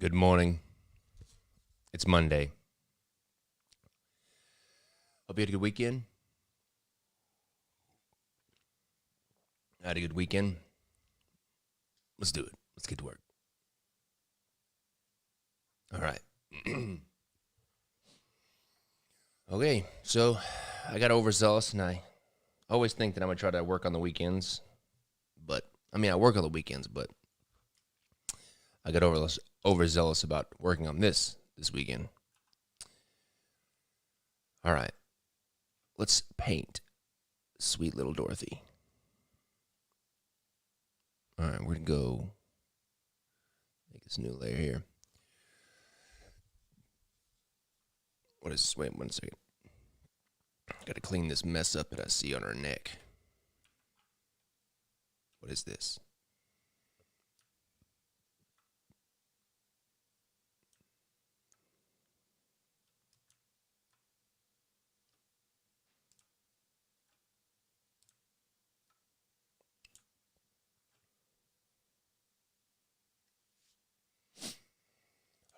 Good morning. It's Monday. Hope you had a good weekend. I had a good weekend. Let's do it. Let's get to work. All right. Okay, so I got overzealous, and I always think that I'm going to try to work on the weekends. I work on the weekends, but I got overzealous about working on this weekend. All right. Let's paint sweet little Dorothy. All right, we're going to go make this new layer here. What is this? Wait 1 second. Got to clean this mess up that I see on her neck. What is this?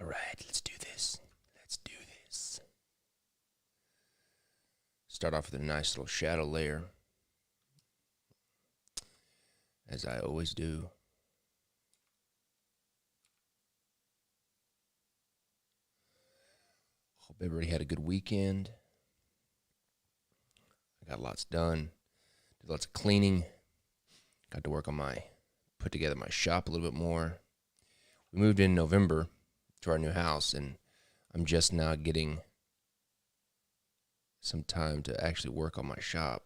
All right, let's do this. Start off with a nice little shadow layer, as I always do. Hope everybody had a good weekend. I got lots done. Did lots of cleaning. Got to work on put together my shop a little bit more. We moved in November to our new house, and I'm just now getting some time to actually work on my shop.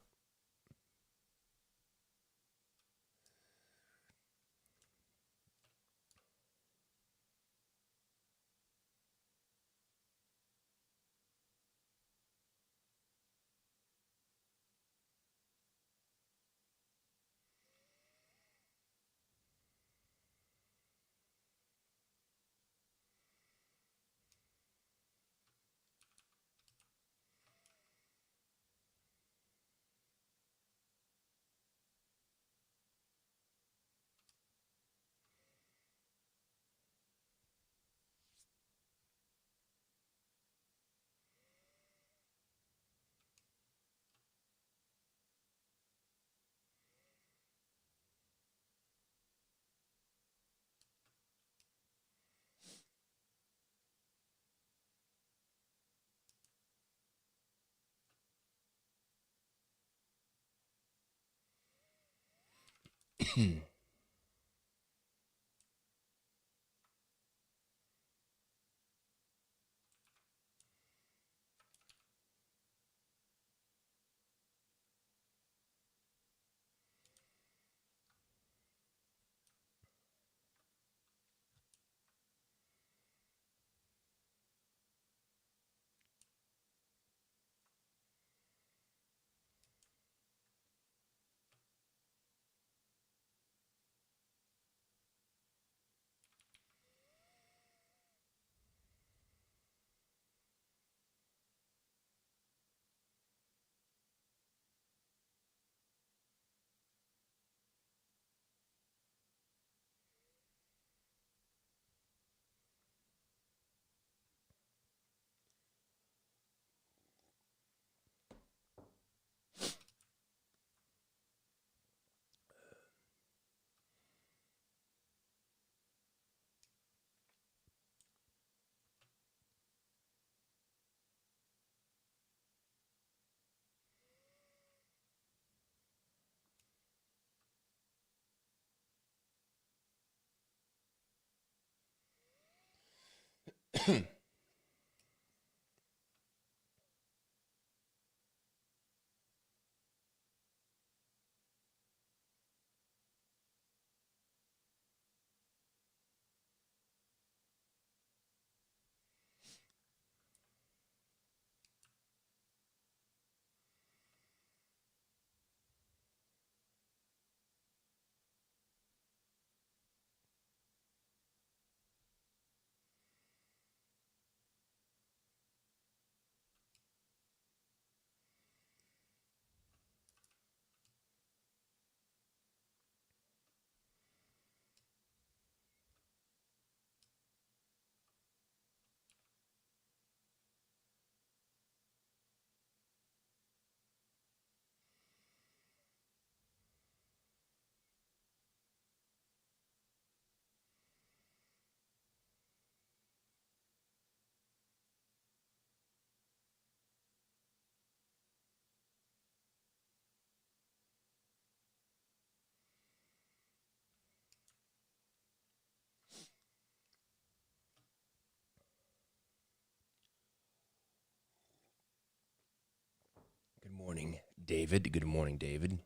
David. Good morning, David.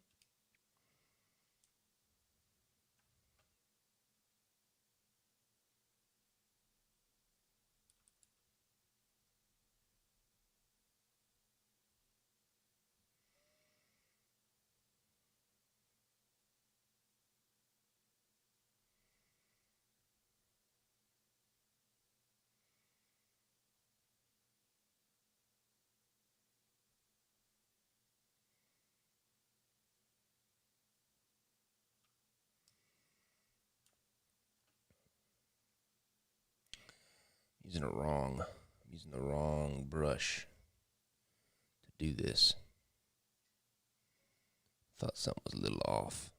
Using the wrong brush to do this. Thought something was a little off.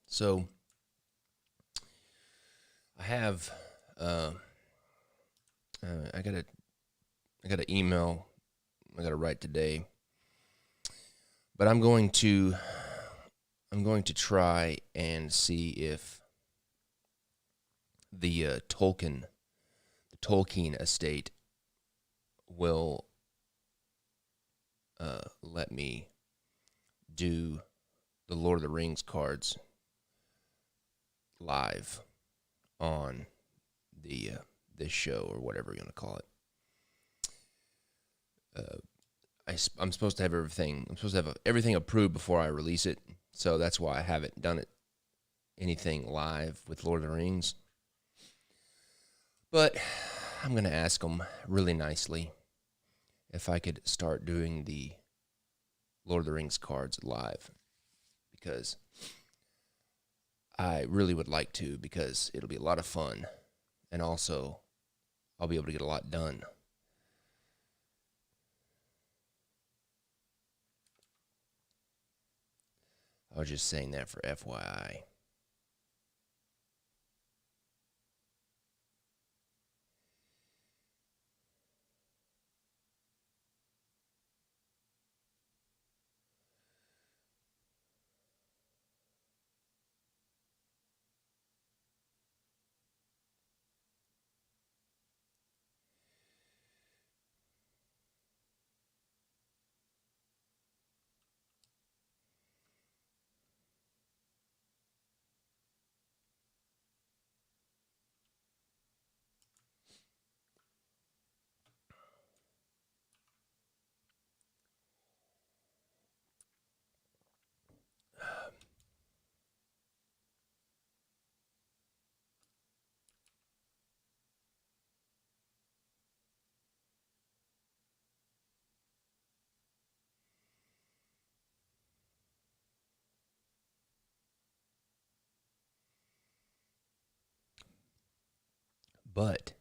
So I have I got an email I got to write today, but I'm going to try and see if the Tolkien estate will let me do the Lord of the Rings cards live on the this show or whatever you want to call it. I'm supposed to have everything. I'm supposed to have everything approved before I release it, so that's why I haven't done anything live with Lord of the Rings. But I'm gonna ask them really nicely if I could start doing the Lord of the Rings cards live, because I really would like to, because it'll be a lot of fun, and also I'll be able to get a lot done. I was just saying that for FYI. But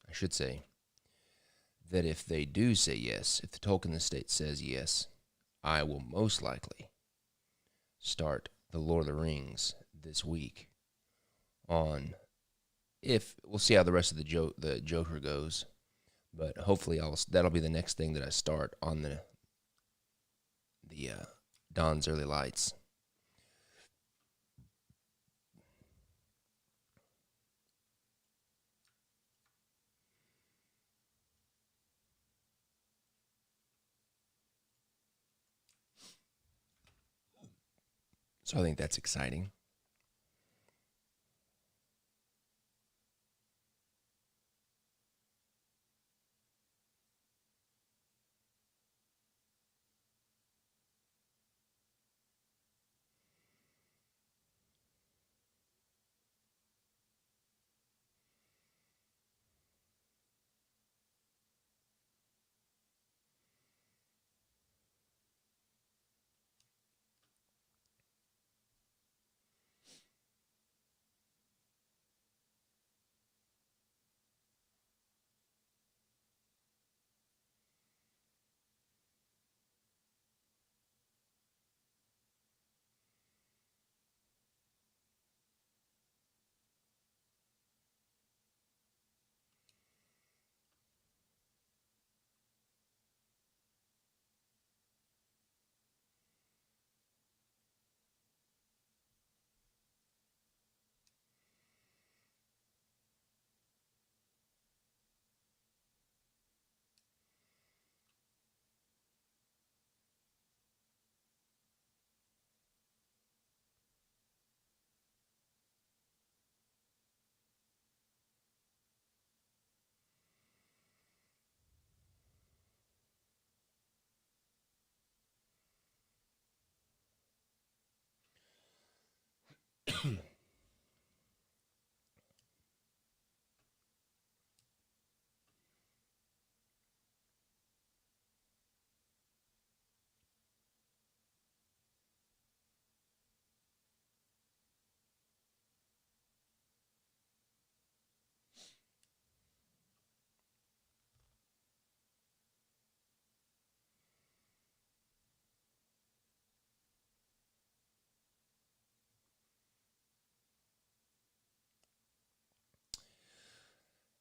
I should say that if they do say yes, if the Tolkien estate says yes, I will most likely start the Lord of the Rings this week on, if we'll see how the rest of the Joker goes, but hopefully that'll be the next thing that I start on the Dawn's Early Lights. So I think that's exciting.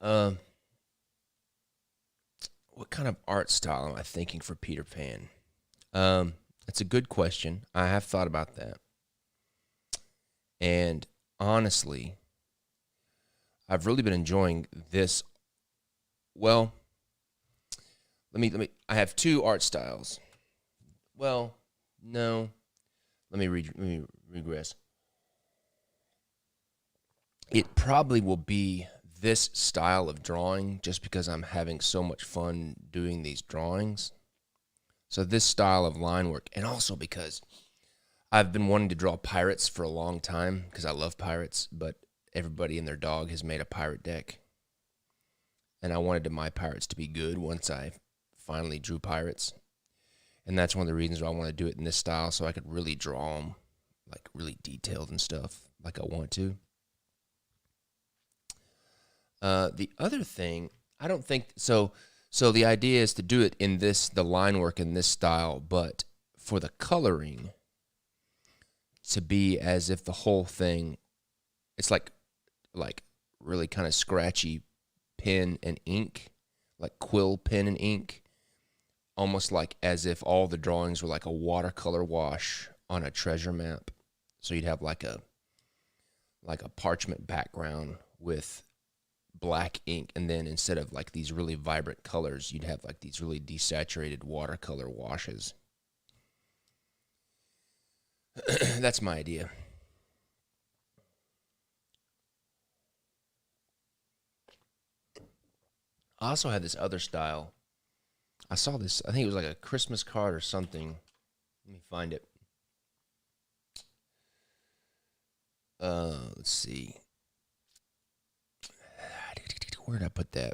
Um, what kind of art style am I thinking for Peter Pan? That's a good question. I have thought about that. And honestly, I've really been enjoying this. Well, I have two art styles. Well, no. Let me regress. It probably will be this style of drawing just because I'm having so much fun doing these drawings. So this style of line work, and also because I've been wanting to draw pirates for a long time because I love pirates, but everybody and their dog has made a pirate deck. And I wanted my pirates to be good once I finally drew pirates. And that's one of the reasons why I want to do it in this style, so I could really draw them like really detailed and stuff like I want to. The other thing, I don't think so. So the idea is to do it in the line work in this style, but for the coloring to be as if the whole thing, it's like really kind of scratchy pen and ink, like quill pen and ink, almost like as if all the drawings were like a watercolor wash on a treasure map. So you'd have like a parchment background with black ink, and then instead of like these really vibrant colors, you'd have like these really desaturated watercolor washes. That's my idea. I also had this other style. I saw this, I think it was like a Christmas card or something. Let me find it. Let's see. Where did I put that?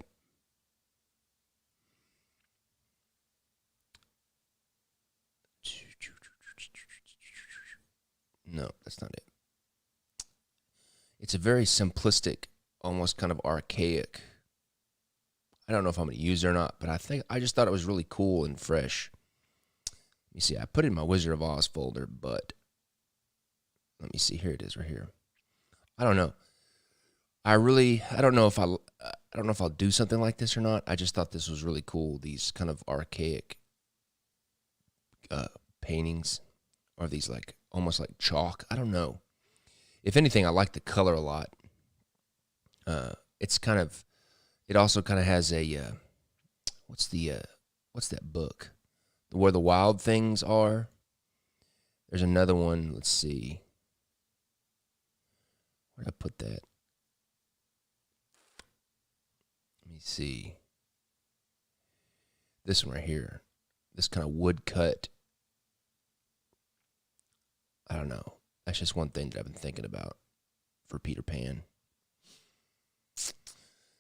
No, that's not it. It's a very simplistic almost kind of archaic. I don't know if I'm going to use it or not, but I just thought it was really cool and fresh. Let me see. I put it in my Wizard of Oz folder, but let me see. Here it is right here. I don't know. I don't know if I'll do something like this or not. I just thought this was really cool. These kind of archaic paintings, or these like almost like chalk. I don't know. If anything, I like the color a lot. It's kind of. It also kind of has a what's that book? Where the Wild Things Are. There's another one. Let's see. Where did I put that? Let me see. This one right here. This kind of woodcut. I don't know. That's just one thing that I've been thinking about for Peter Pan.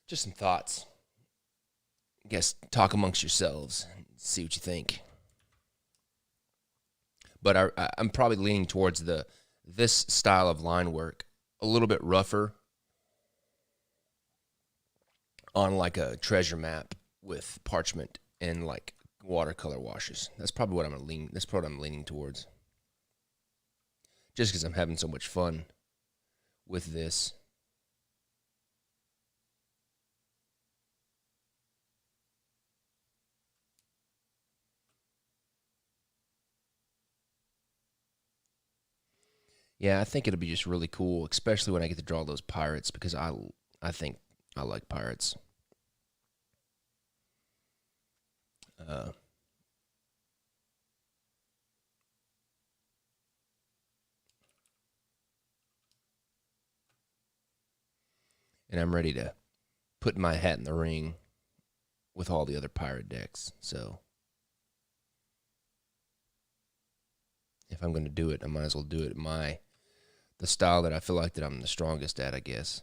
Just some thoughts. I guess talk amongst yourselves and see what you think. But I'm probably leaning towards this style of line work, a little bit rougher on like a treasure map with parchment and like watercolor washes. That's probably what I'm leaning towards. Just because I'm having so much fun with this. Yeah, I think it'll be just really cool, especially when I get to draw those pirates, because I think I like pirates. Uh, and I'm ready to put my hat in the ring with all the other pirate decks. So if I'm going to do it, I might as well do it the style that I feel like that I'm the strongest at, I guess.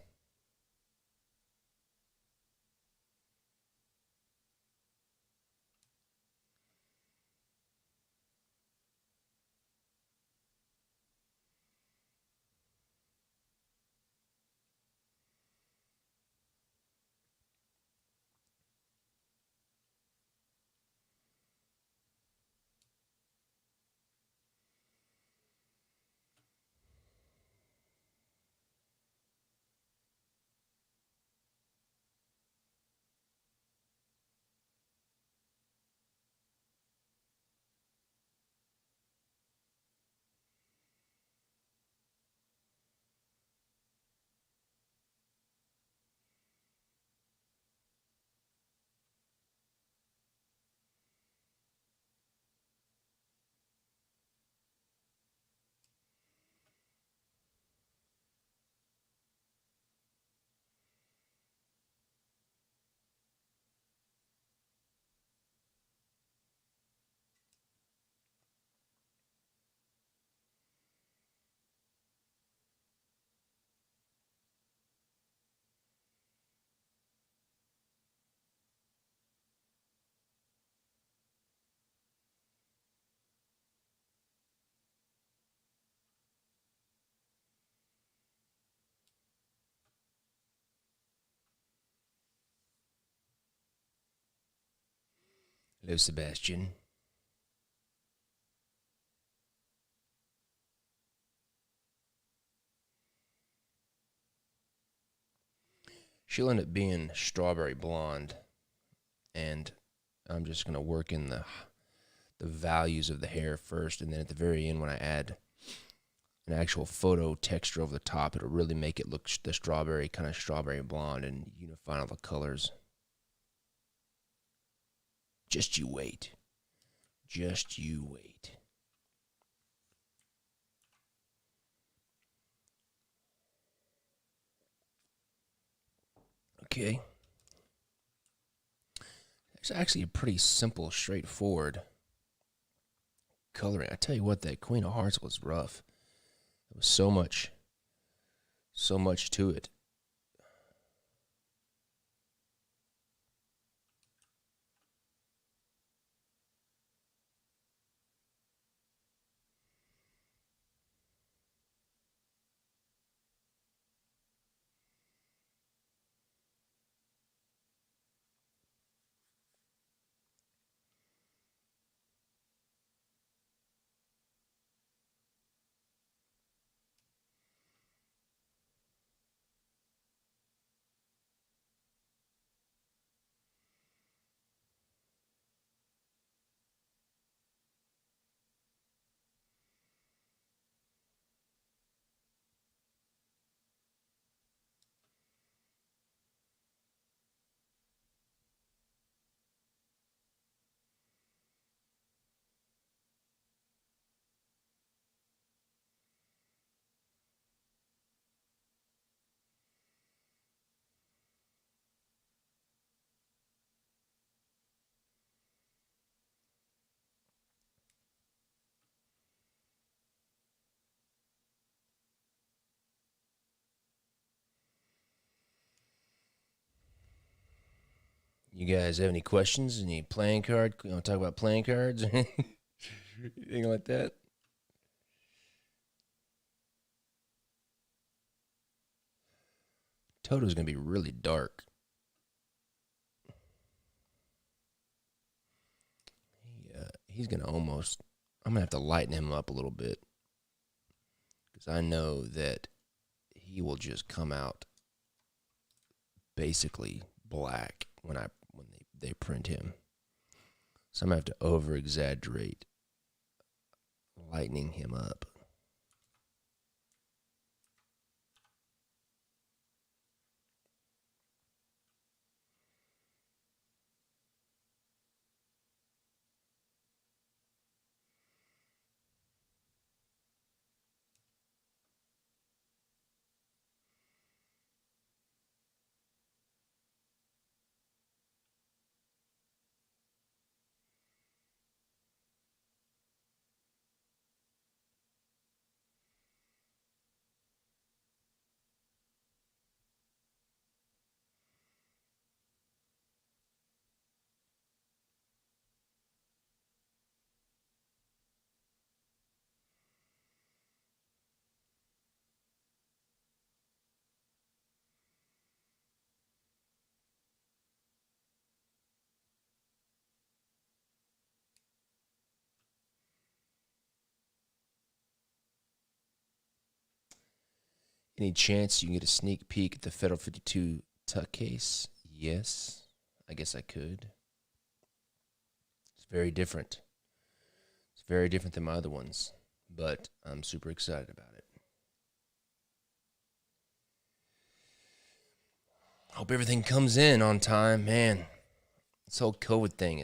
Hello, Sebastian. She'll end up being strawberry blonde, and I'm just going to work in the values of the hair first, and then at the very end when I add an actual photo texture over the top, it'll really make it look the strawberry, kind of strawberry blonde, and unify all the colors. Just you wait. Just you wait. Okay. It's actually a pretty simple, straightforward coloring. I tell you what, that Queen of Hearts was rough. There was so much to it. You guys have any questions? Any playing card? You want to talk about playing cards? Anything like that? Toto's gonna be really dark. He's gonna almost. I'm gonna have to lighten him up a little bit because I know that he will just come out basically black when they print him. So I'm gonna have to over exaggerate lightening him up. Any chance you can get a sneak peek at the Federal 52 tuck case? Yes, I guess I could. It's very different. It's very different than my other ones, but I'm super excited about it. Hope everything comes in on time, man. This whole COVID thing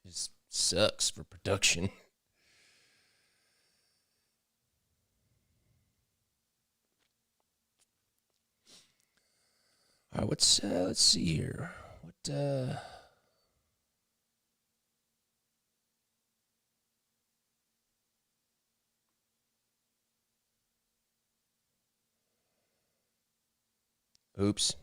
just sucks for production. All right, let's see here. Oops.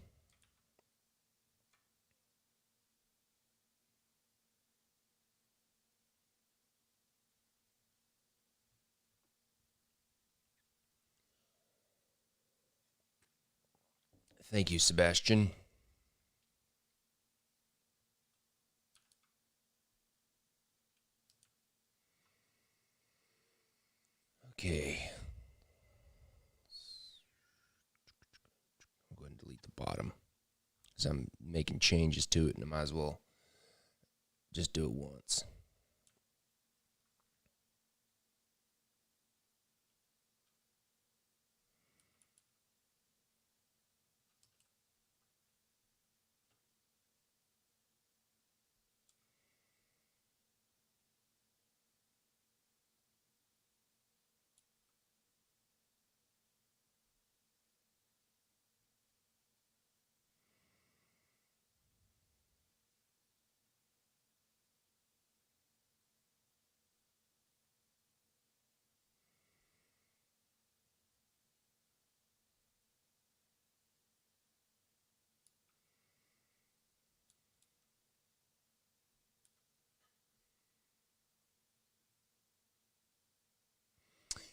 Thank you, Sebastian. Okay. I'll go ahead and delete the bottom because I'm making changes to it and I might as well just do it once.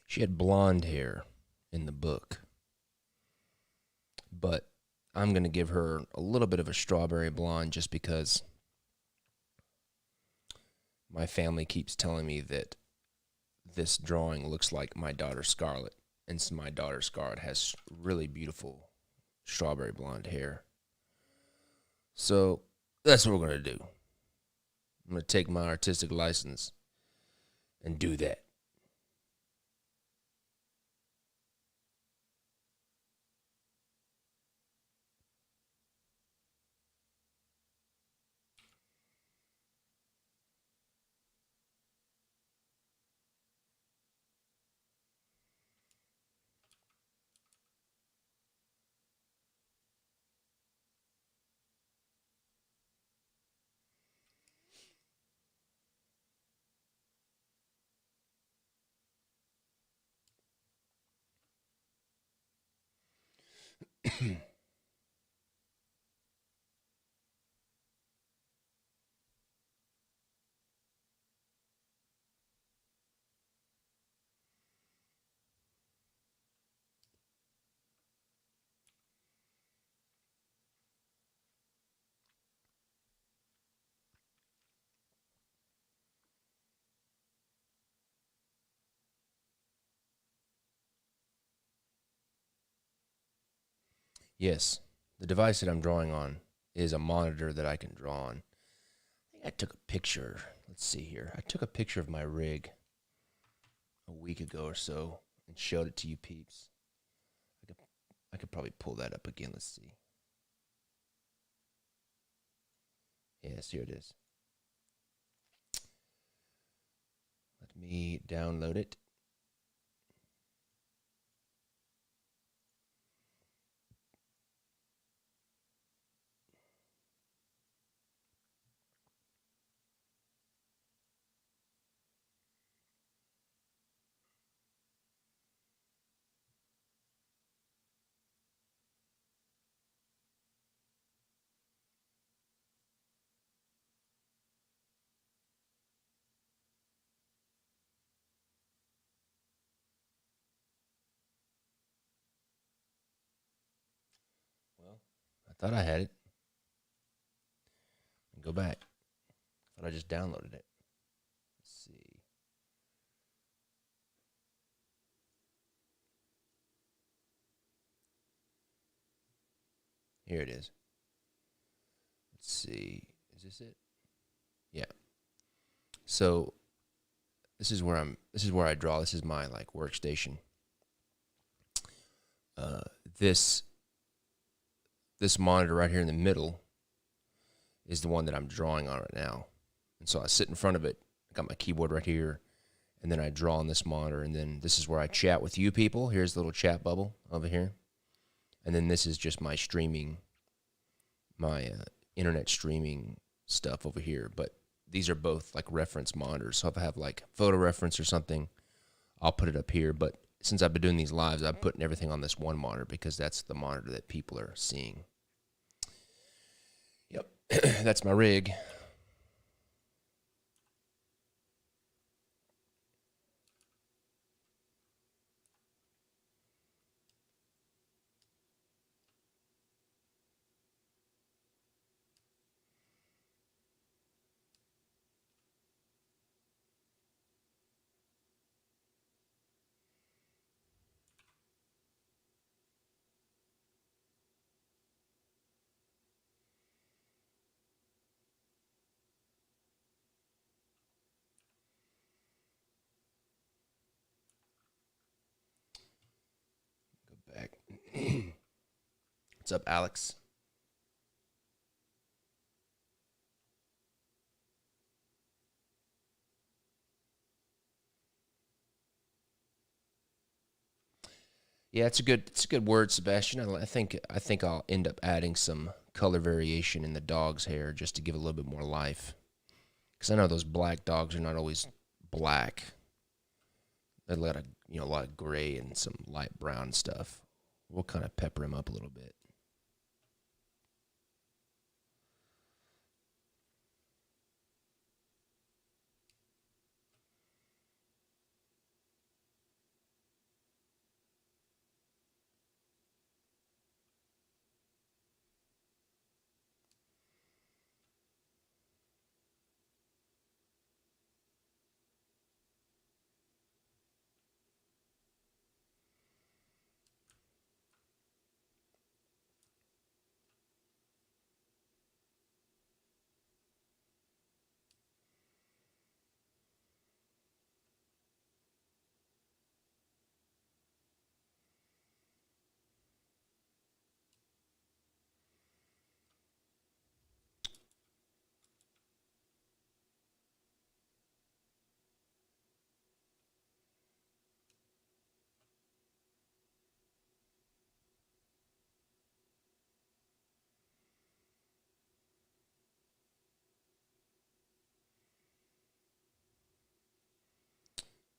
She had blonde hair in the book, but I'm going to give her a little bit of a strawberry blonde just because my family keeps telling me that this drawing looks like my daughter Scarlett, and so my daughter Scarlett has really beautiful strawberry blonde hair. So that's what we're going to do. I'm going to take my artistic license and do that. Yes, the device that I'm drawing on is a monitor that I can draw on. I think I took a picture. Let's see here. I took a picture of my rig a week ago or so and showed it to you peeps. I could probably pull that up again. Let's see. Yes, here it is. Let me download it. Well, I thought I had it. Go back. I thought I just downloaded it. Let's see. Here it is. Let's see. Is this it? Yeah. So this is where I draw. This is my like workstation. Uh, this monitor right here in the middle is the one that I'm drawing on right now. And so I sit in front of it. I got my keyboard right here, and then I draw on this monitor, and then this is where I chat with you people. Here's the little chat bubble over here. And then this is just my streaming, my internet streaming stuff over here. But these are both like reference monitors. So if I have like photo reference or something, I'll put it up here. But since I've been doing these lives, I'm putting everything on this one monitor because that's the monitor that people are seeing. Yep, that's my rig. Go back. What's up, Alex? Yeah, it's a good word, Sebastian. I think I'll end up adding some color variation in the dog's hair just to give a little bit more life. Because I know those black dogs are not always black. There's a lot of gray and some light brown stuff. We'll kind of pepper him up a little bit.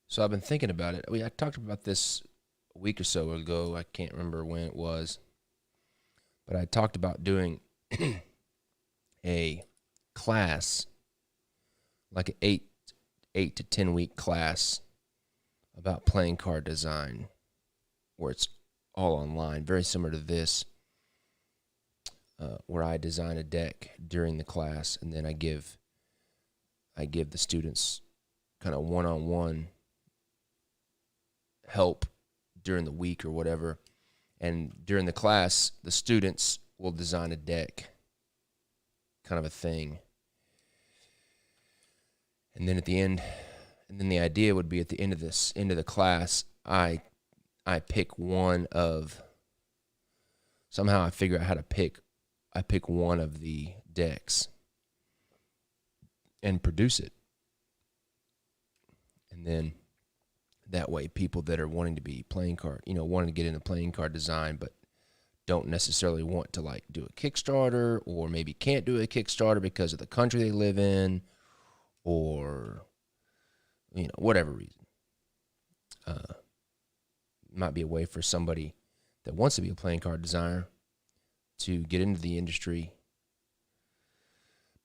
So I've been thinking about it. I talked about this a week or so ago. I can't remember when it was, but I talked about doing a class, like an 8 to 10 week class about playing card design, where it's all online, very similar to this, where I design a deck during the class, and then I give the students kind of one-on-one help during the week or whatever, And during the class, the students will design a deck, kind of a thing. And then at the end, and then the idea would be at the end of the class, I pick one of, somehow I figure out how to pick, I pick one of the decks and produce it. And then that way people that are wanting to be playing card, wanting to get into playing card design, but don't necessarily want to like do a Kickstarter, or maybe can't do a Kickstarter because of the country they live in, or, whatever reason. Might be a way for somebody that wants to be a playing card designer to get into the industry.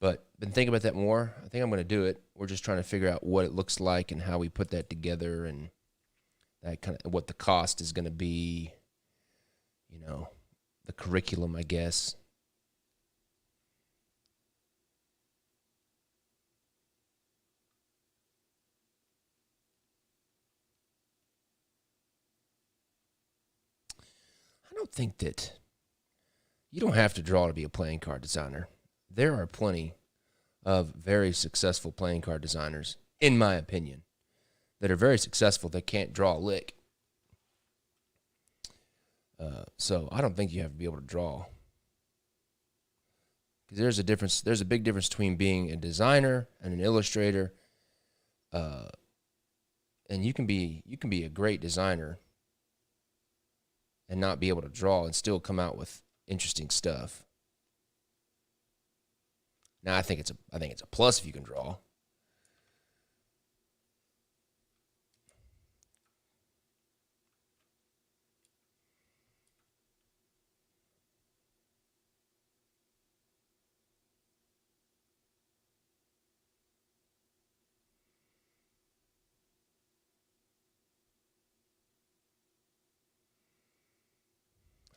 But been thinking about that more. I think I'm going to do it. We're just trying to figure out what it looks like and how we put that together, and that kind of what the cost is going to be, the curriculum, I guess. I don't think that you don't have to draw to be a playing card designer. There are plenty of very successful playing card designers, in my opinion, that are very successful that can't draw a lick. So I don't think you have to be able to draw. Because there's a difference. There's a big difference between being a designer and an illustrator. And you can be a great designer and not be able to draw and still come out with interesting stuff. Now I think it's a plus if you can draw.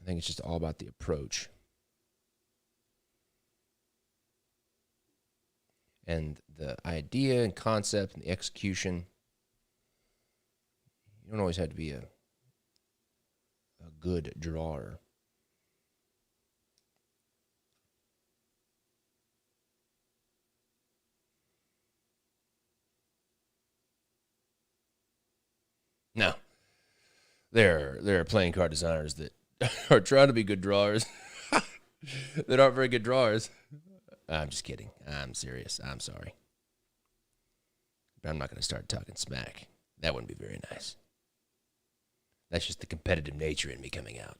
I think it's just all about the approach and the idea and concept and the execution. You don't always have to be a good drawer. No, there are playing card designers that are trying to be good drawers that aren't very good drawers. I'm just kidding. I'm serious. I'm sorry. But I'm not going to start talking smack. That wouldn't be very nice. That's just the competitive nature in me coming out.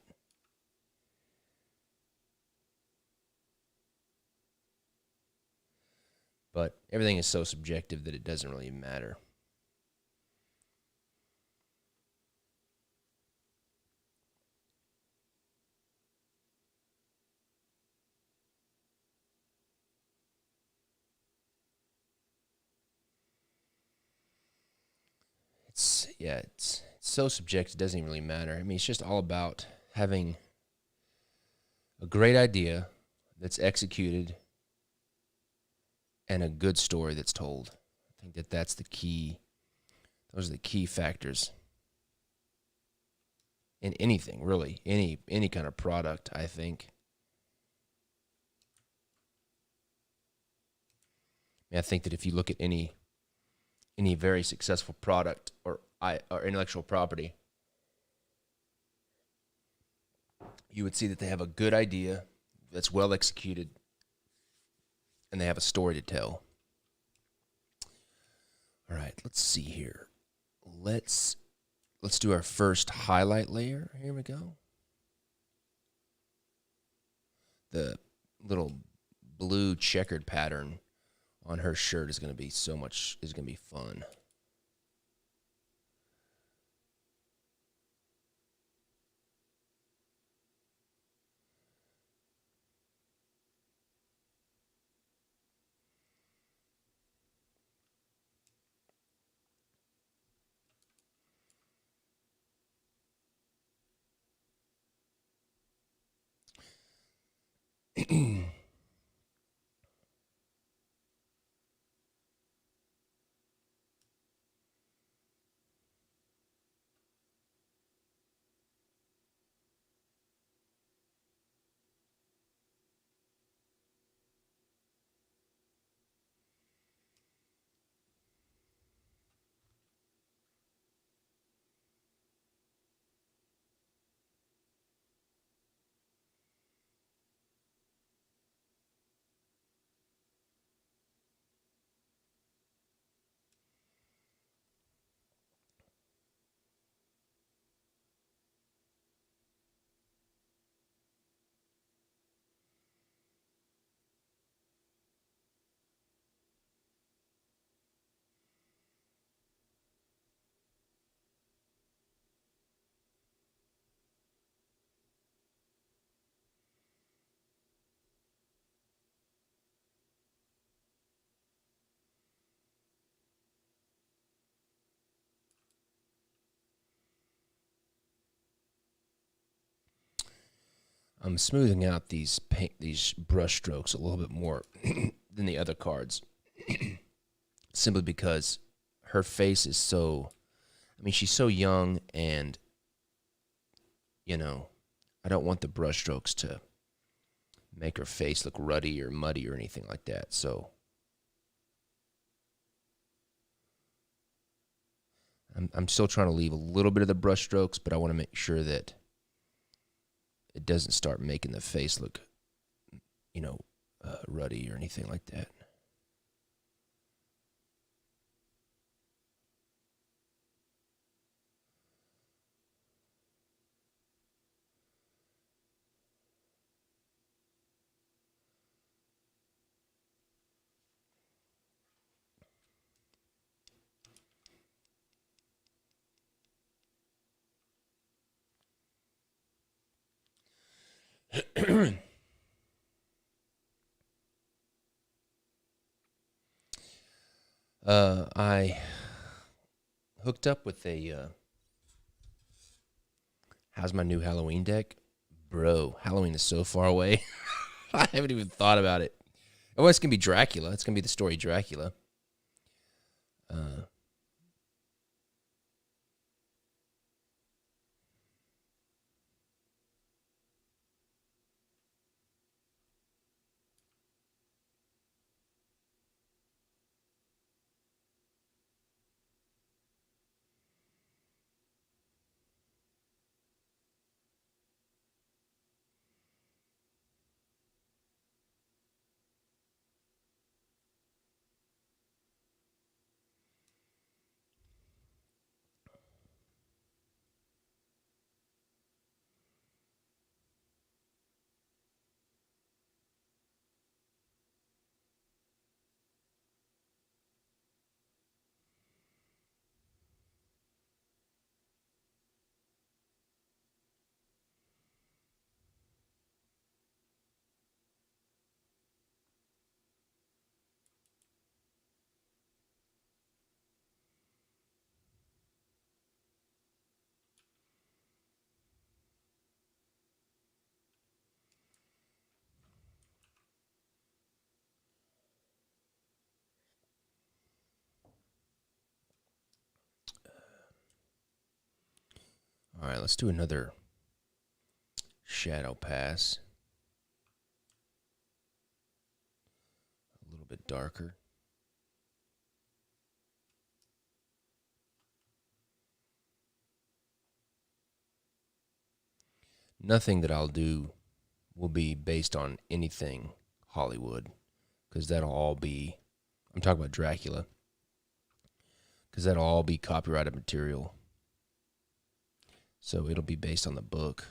But everything is so subjective that it doesn't really matter. It's so subjective, it doesn't even really matter. I mean, it's just all about having a great idea that's executed and a good story that's told. I think that's the key. Those are the key factors in anything, really, any kind of product, I think. I think that if you look at any very successful product or intellectual property, you would see that they have a good idea that's well executed, and they have a story to tell. All right, let's see here. Let's do our first highlight layer. Here we go. The little blue checkered pattern on her shirt is going to be fun. I'm smoothing out these brush strokes a little bit more than the other cards, simply because her face is so. I mean, she's so young, and I don't want the brush strokes to make her face look ruddy or muddy or anything like that. So I'm still trying to leave a little bit of the brush strokes, but I want to make sure that it doesn't start making the face look, ruddy or anything like that. I hooked up with how's my new Halloween deck? Bro, Halloween is so far away. I haven't even thought about it. Oh, it's going to be Dracula. It's going to be the story Dracula. Uh, all right, let's do another shadow pass. A little bit darker. Nothing that I'll do will be based on anything Hollywood, because that'll all be, I'm talking about Dracula, because that'll all be copyrighted material. So it'll be based on the book.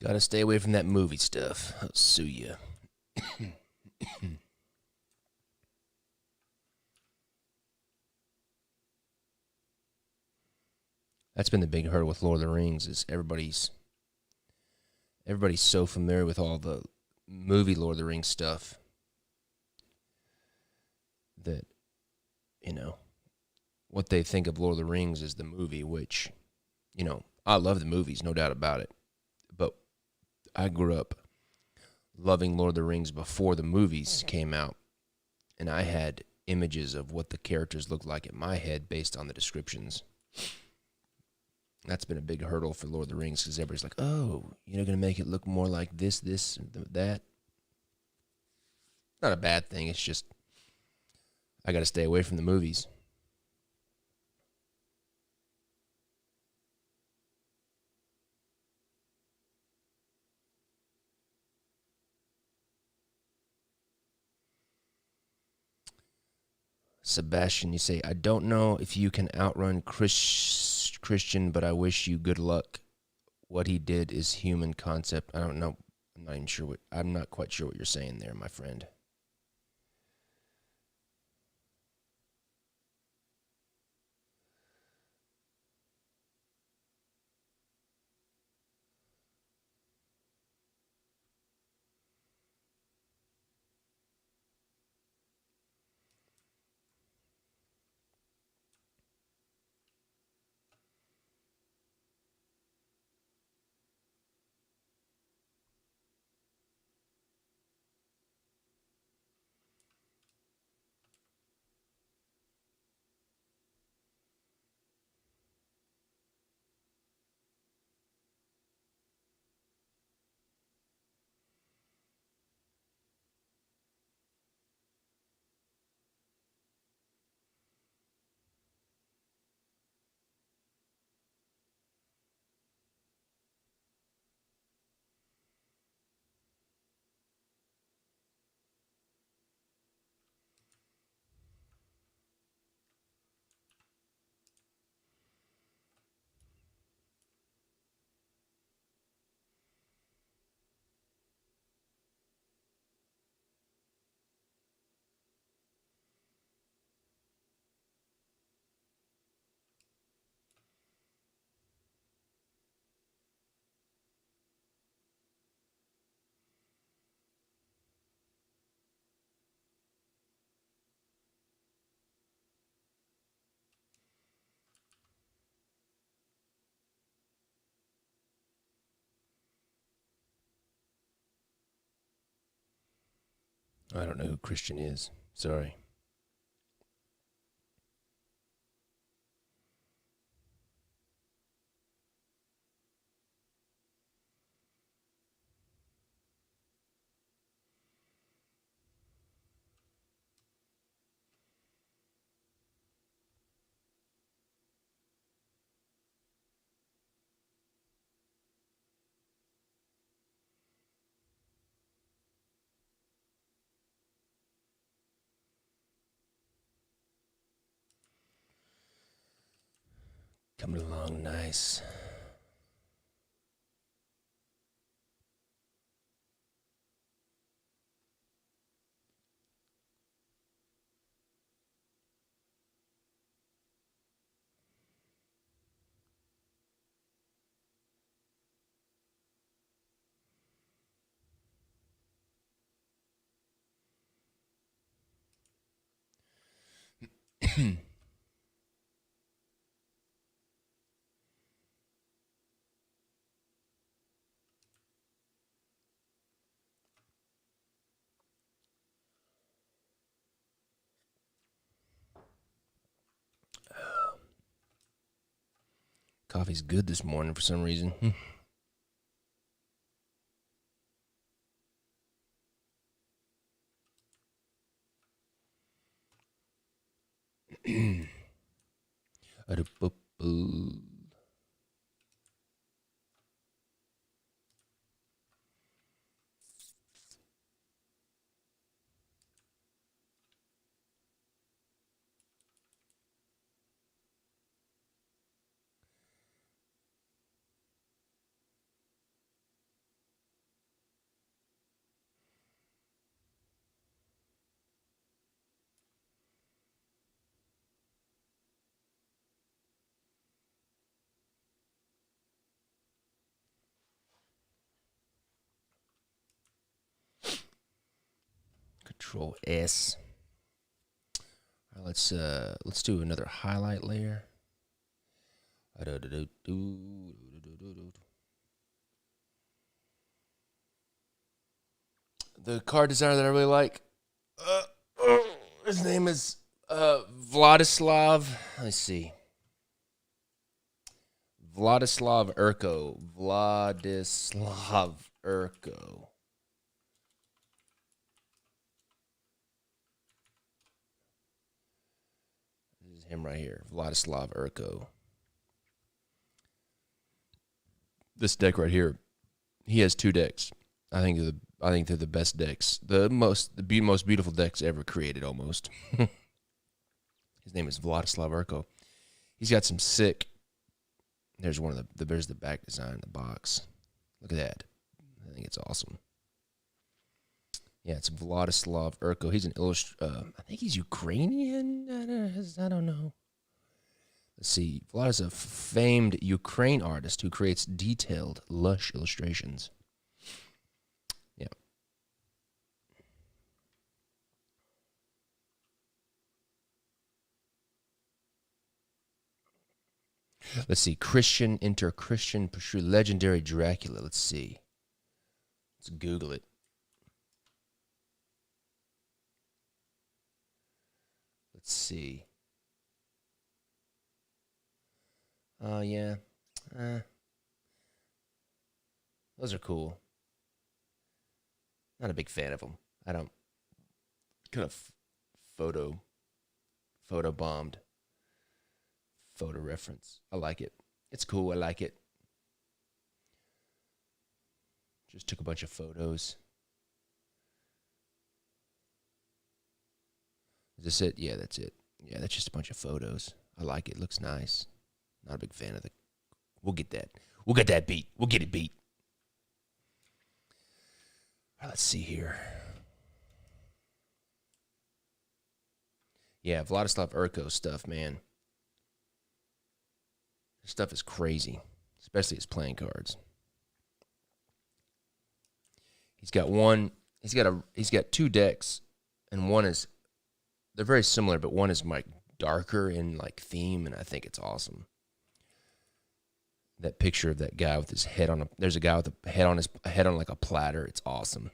Gotta stay away from that movie stuff. I'll sue you. That's been the big hurdle with Lord of the Rings, is everybody's so familiar with all the movie Lord of the Rings stuff that, what they think of Lord of the Rings is the movie, which, I love the movies, no doubt about it. But I grew up loving Lord of the Rings before the movies came out, and I had images of what the characters looked like in my head based on the descriptions. That's been a big hurdle for Lord of the Rings, because everybody's like, oh, going to make it look more like this, that. Not a bad thing. It's just I got to stay away from the movies. Sebastian, you say, I don't know if you can outrun Christian Christian, but I wish you good luck. What he did is human concept. I don't know. I'm not quite sure what you're saying there, my friend. I don't know who Christian is. Sorry. Coming along nice. Coffee's good this morning for some reason. Control S. All right, let's do another highlight layer. The card designer that I really like, his name is Vladislav. Let's see. Vladislav Urko. Vladislav Urko. This is him right here. Vladislav Urko. This deck right here, he has two decks. I think they're the best decks. The most beautiful decks ever created, almost. His name is Vladislav Urko. He's got some sick There's one of there's the back design in the box. Look at that. I think it's awesome. Yeah, it's Vladislav Urko. He's an I think he's Ukrainian. I don't know. Let's see. Vlad is a famed Ukraine artist who creates detailed, lush illustrations. Yeah. Let's see. Christian, inter-Christian, pursue legendary Dracula. Let's see. Let's Google it. Let's see. Oh, yeah. Those are cool. Not a big fan of them. I don't. Kind of photo bombed. Photo reference. I like it. It's cool. I like it. Just took a bunch of photos. Is this it? Yeah, that's it. Yeah, that's just a bunch of photos. I like it. Looks nice. Not a big fan of the. We'll get that. We'll get that beat. We'll get it beat. All right, let's see here. Yeah, Vladislav Urko stuff, man. This stuff is crazy, especially his playing cards. He's got two decks, and one is, they're very similar, but one is like darker in like theme, and I think it's awesome. That picture of that guy with his head on there's a guy with a head on like a platter. It's awesome.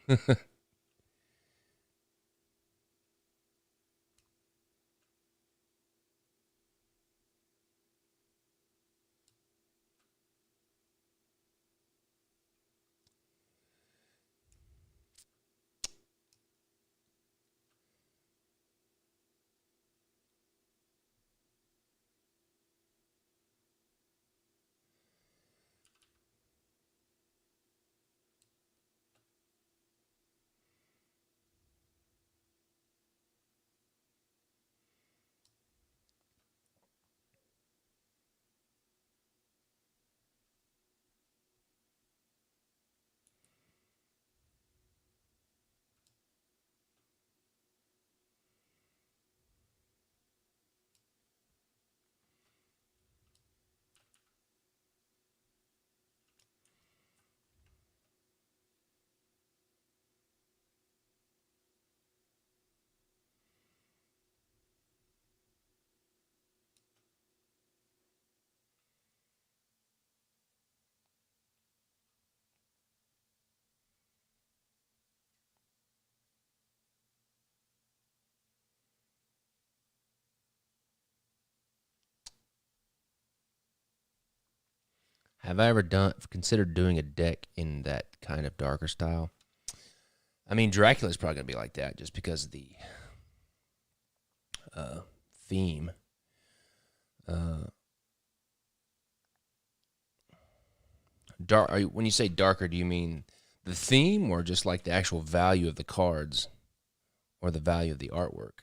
Have I ever considered doing a deck in that kind of darker style? I mean, Dracula's probably gonna be like that just because of the theme. When you say darker, do you mean the theme or just like the actual value of the cards or the value of the artwork?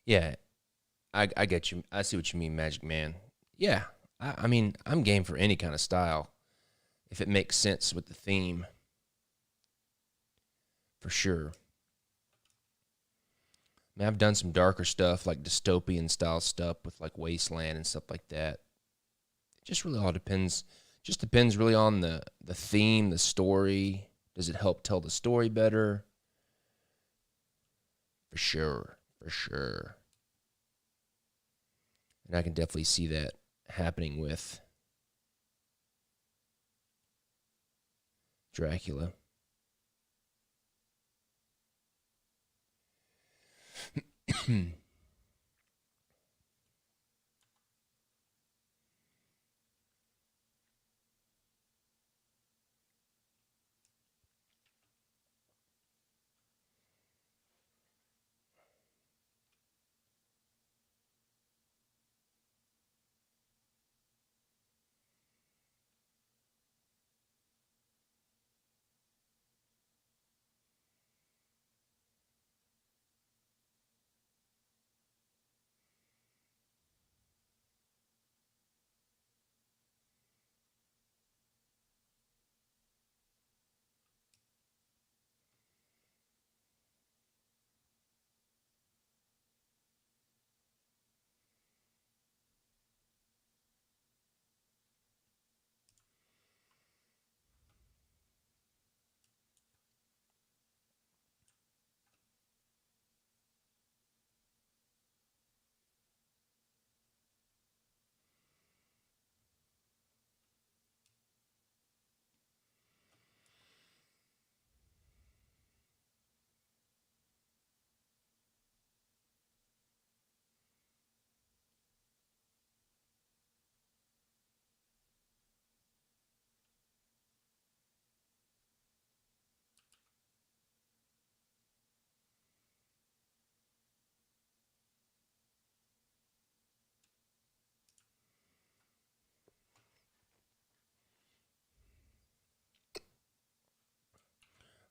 Yeah, I get you. I see what you mean, Magic Man. Yeah, I mean, I'm game for any kind of style if it makes sense with the theme, for sure. I mean, I've done some darker stuff like dystopian style stuff with like Wasteland and stuff like that. It just really all depends. Just depends really on the theme, the story. Does it help tell the story better? For sure, for sure. And I can definitely see that happening with Dracula.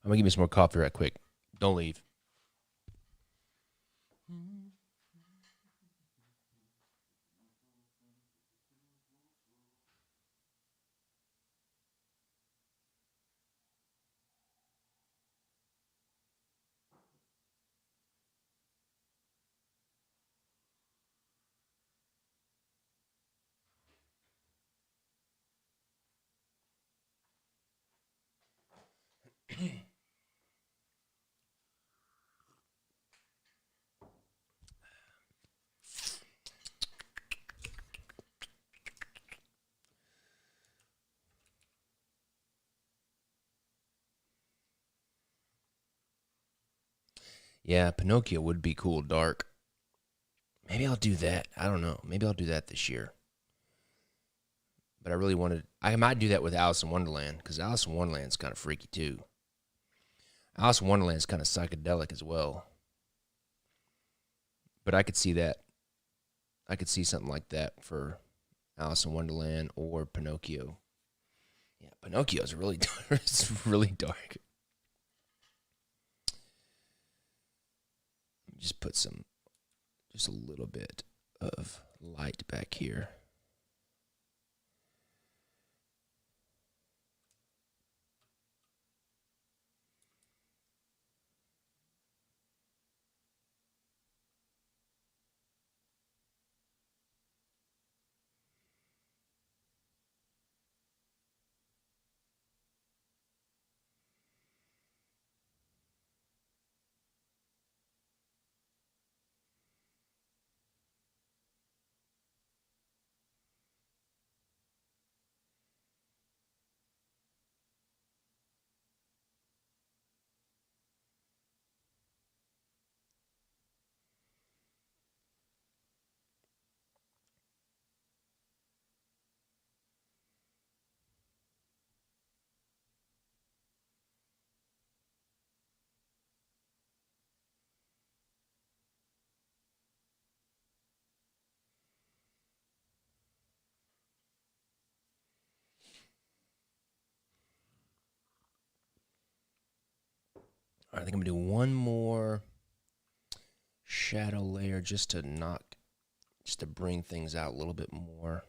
I'm gonna give me some more coffee right quick. Don't leave. Yeah, Pinocchio would be cool dark. Maybe I'll do that. I don't know. Maybe I'll do that this year. But I really wanted. I might do that with Alice in Wonderland because Alice in Wonderland's kind of freaky too. Alice in Wonderland's kind of psychedelic as well. But I could see that. I could see something like that for Alice in Wonderland or Pinocchio. Yeah, Pinocchio's really it's really dark. Just put just a little bit of light back here. All right, I think I'm going to do one more shadow layer just to bring things out a little bit more.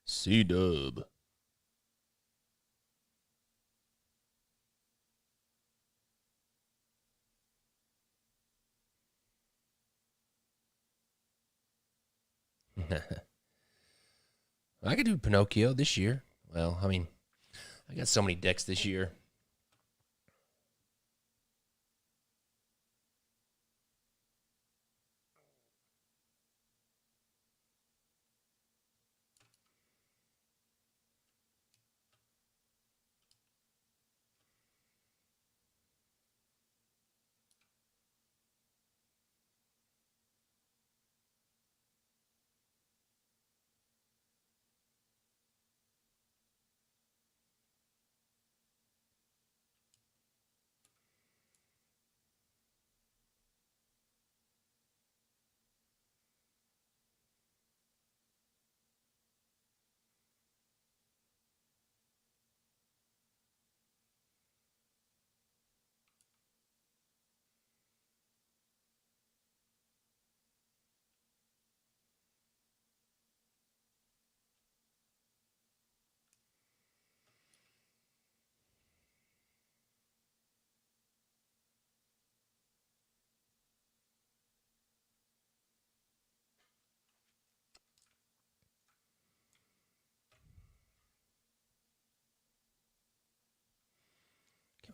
C-dub. I could do Pinocchio this year. Well, I mean, I got so many decks this year.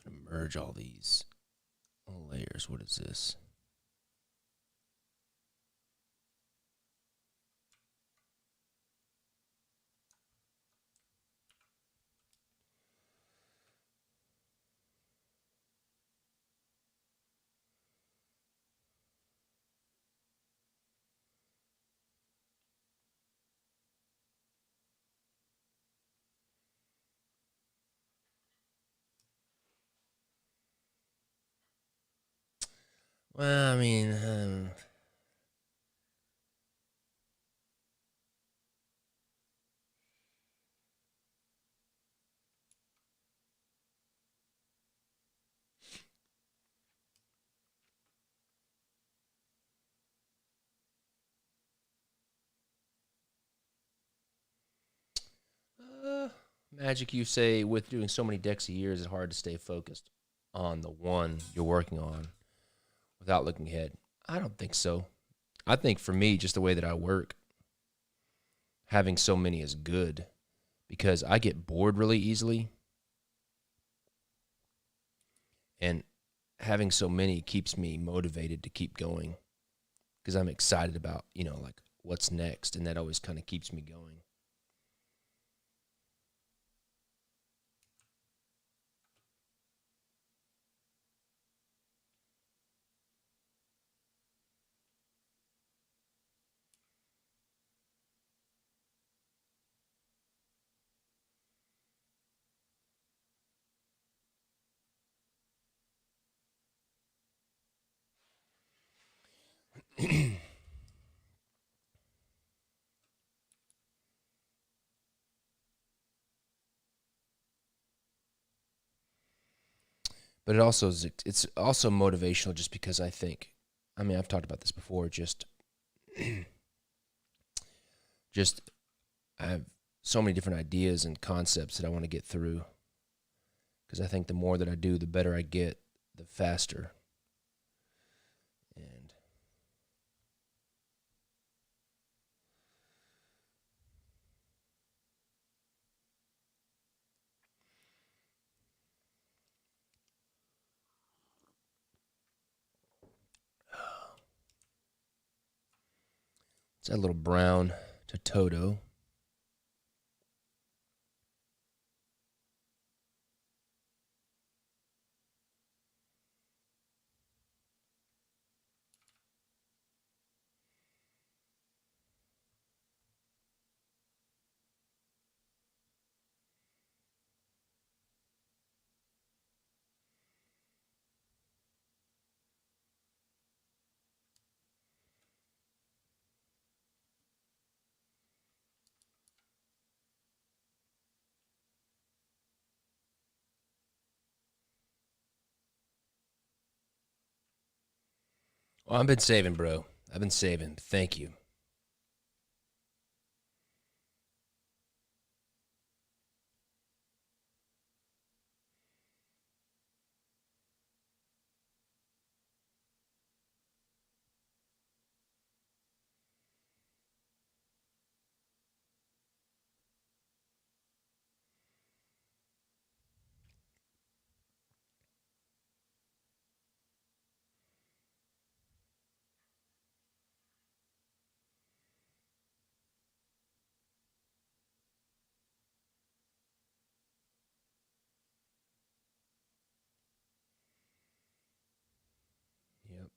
I'm going to merge all these layers. What is this? Well, I mean, Magic, you say, with doing so many decks a year, is it hard to stay focused on the one you're working on without looking ahead? I don't think so. I think for me, just the way that I work, having so many is good because I get bored really easily. And having so many keeps me motivated to keep going because I'm excited about, like what's next. And that always kind of keeps me going. But it's also motivational just because I think, I mean, I've talked about this before, just I have so many different ideas and concepts that I want to get through, because I think the more that I do, the better I get, the faster. And it's that little brown to Toto. Oh, I've been saving, bro. I've been saving. Thank you. Yep.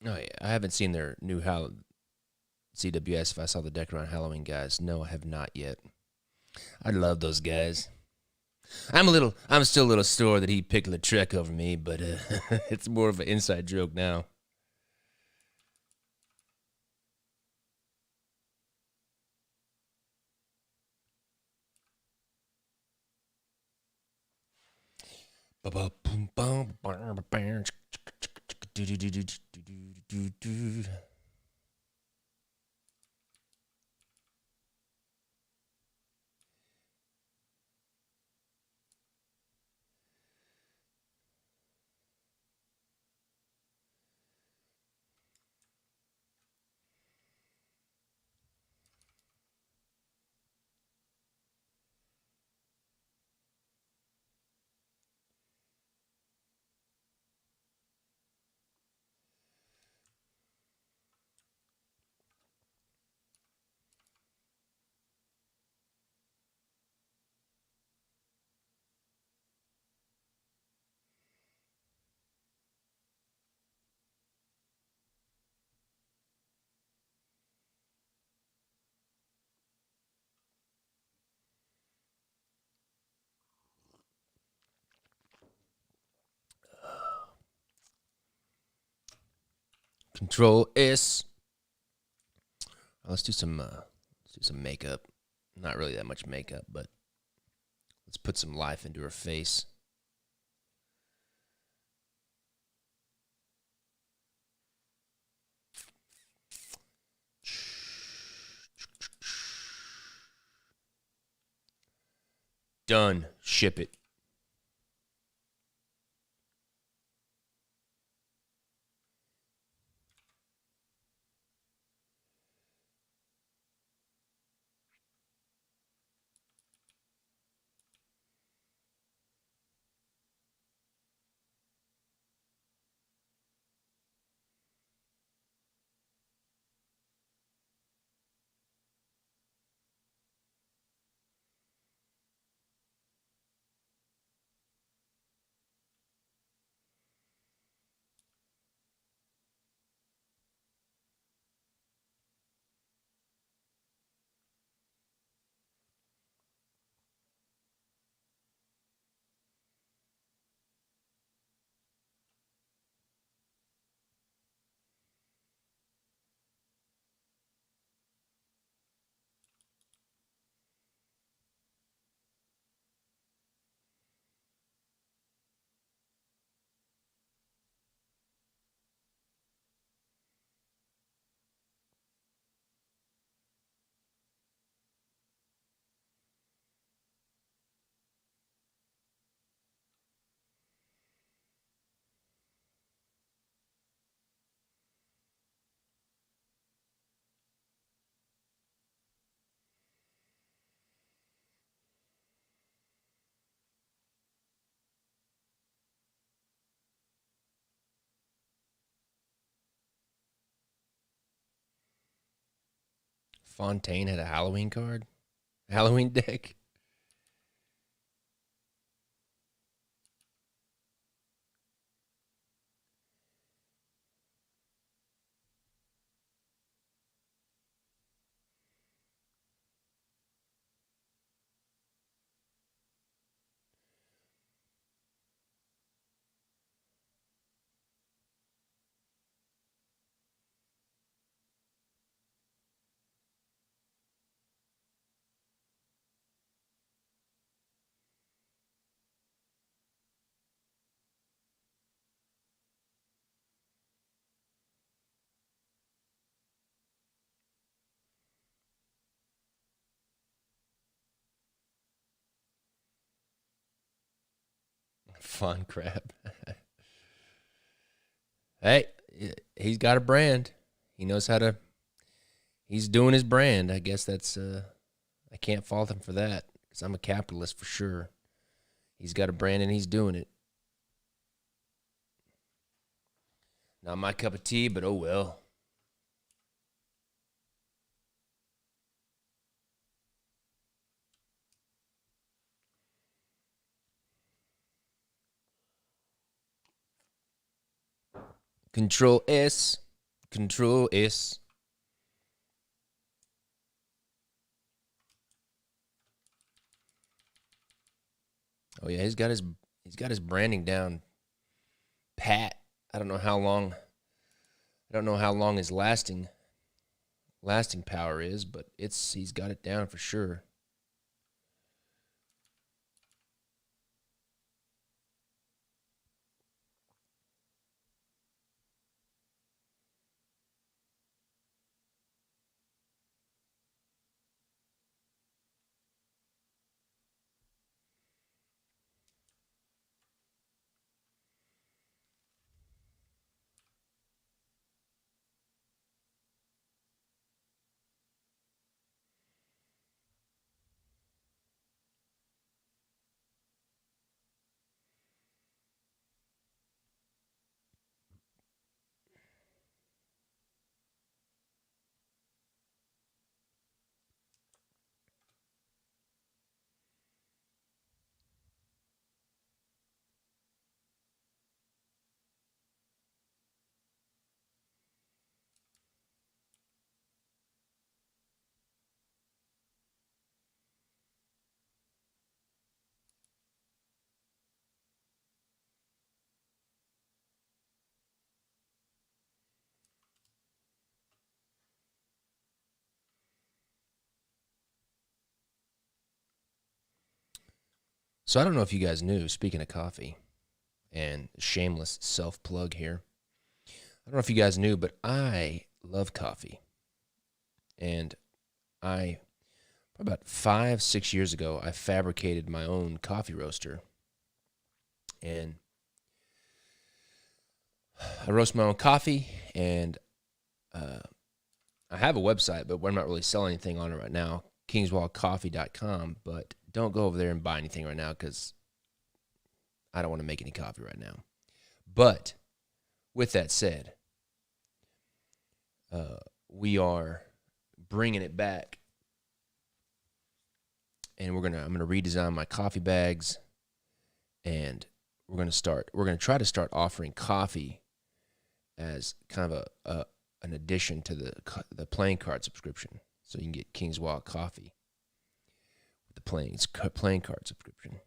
Oh yeah, I haven't seen their new CWS. If I saw the deck around Halloween guys, no, I have not yet. I love those guys. I'm still a little sore that he picked Lautrec over me, but it's more of an inside joke now. Control S. let's do some makeup. Not really that much makeup, but let's put some life into her face. Done. Ship it. Fontaine had a Halloween card? Halloween deck? Fun crap. Hey, he's got a brand. He knows how to. He's doing his brand. I guess that's. I can't fault him for that because I'm a capitalist for sure. He's got a brand and he's doing it. Not my cup of tea, but oh well. Control S. Control S. Oh yeah, he's got his branding down pat. I don't know how long. I don't know how long his lasting power is, but he's got it down for sure. So I don't know if you guys knew, speaking of coffee, and shameless self-plug here, I don't know if you guys knew, but I love coffee. And about 5, 6 years ago, I fabricated my own coffee roaster. And I roast my own coffee, and I have a website, but we're not really selling anything on it right now, kingswallcoffee.com. But don't go over there and buy anything right now because I don't want to make any coffee right now. But with that said, we are bringing it back, and I'm gonna redesign my coffee bags, and we're gonna try to start offering coffee as kind of an addition to the playing card subscription. So you can get King's Walk coffee with the playing card subscription.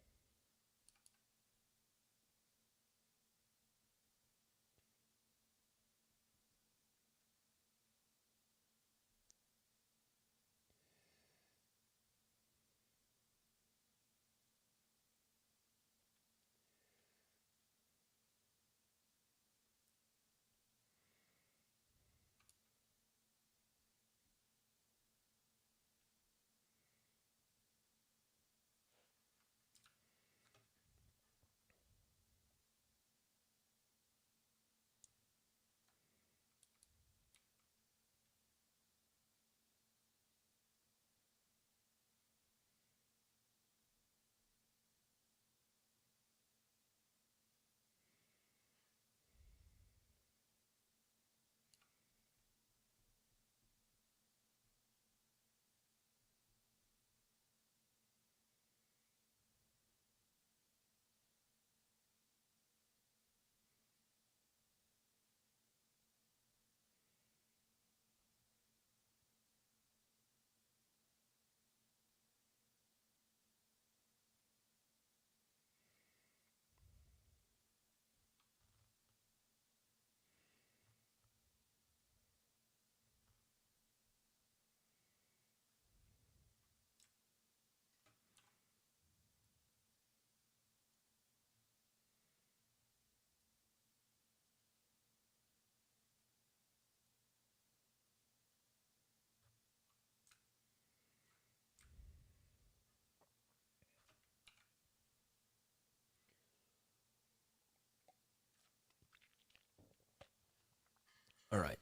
All right.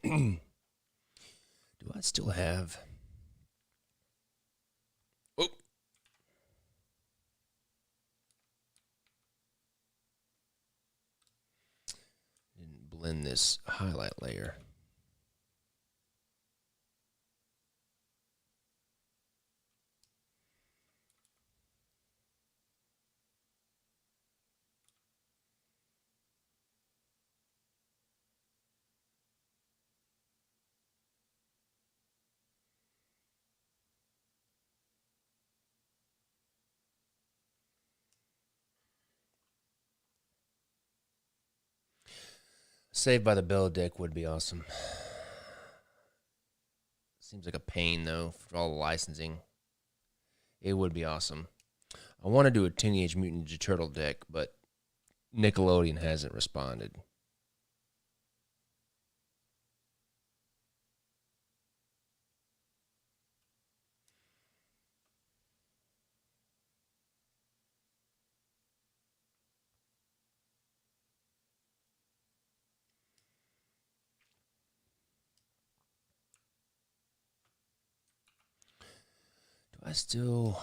Do I still have? Oh, didn't blend this highlight layer. Saved by the Bell deck would be awesome. Seems like a pain though for all the licensing. It would be awesome. I want to do a Teenage Mutant Ninja Turtle deck, but Nickelodeon hasn't responded. Do I still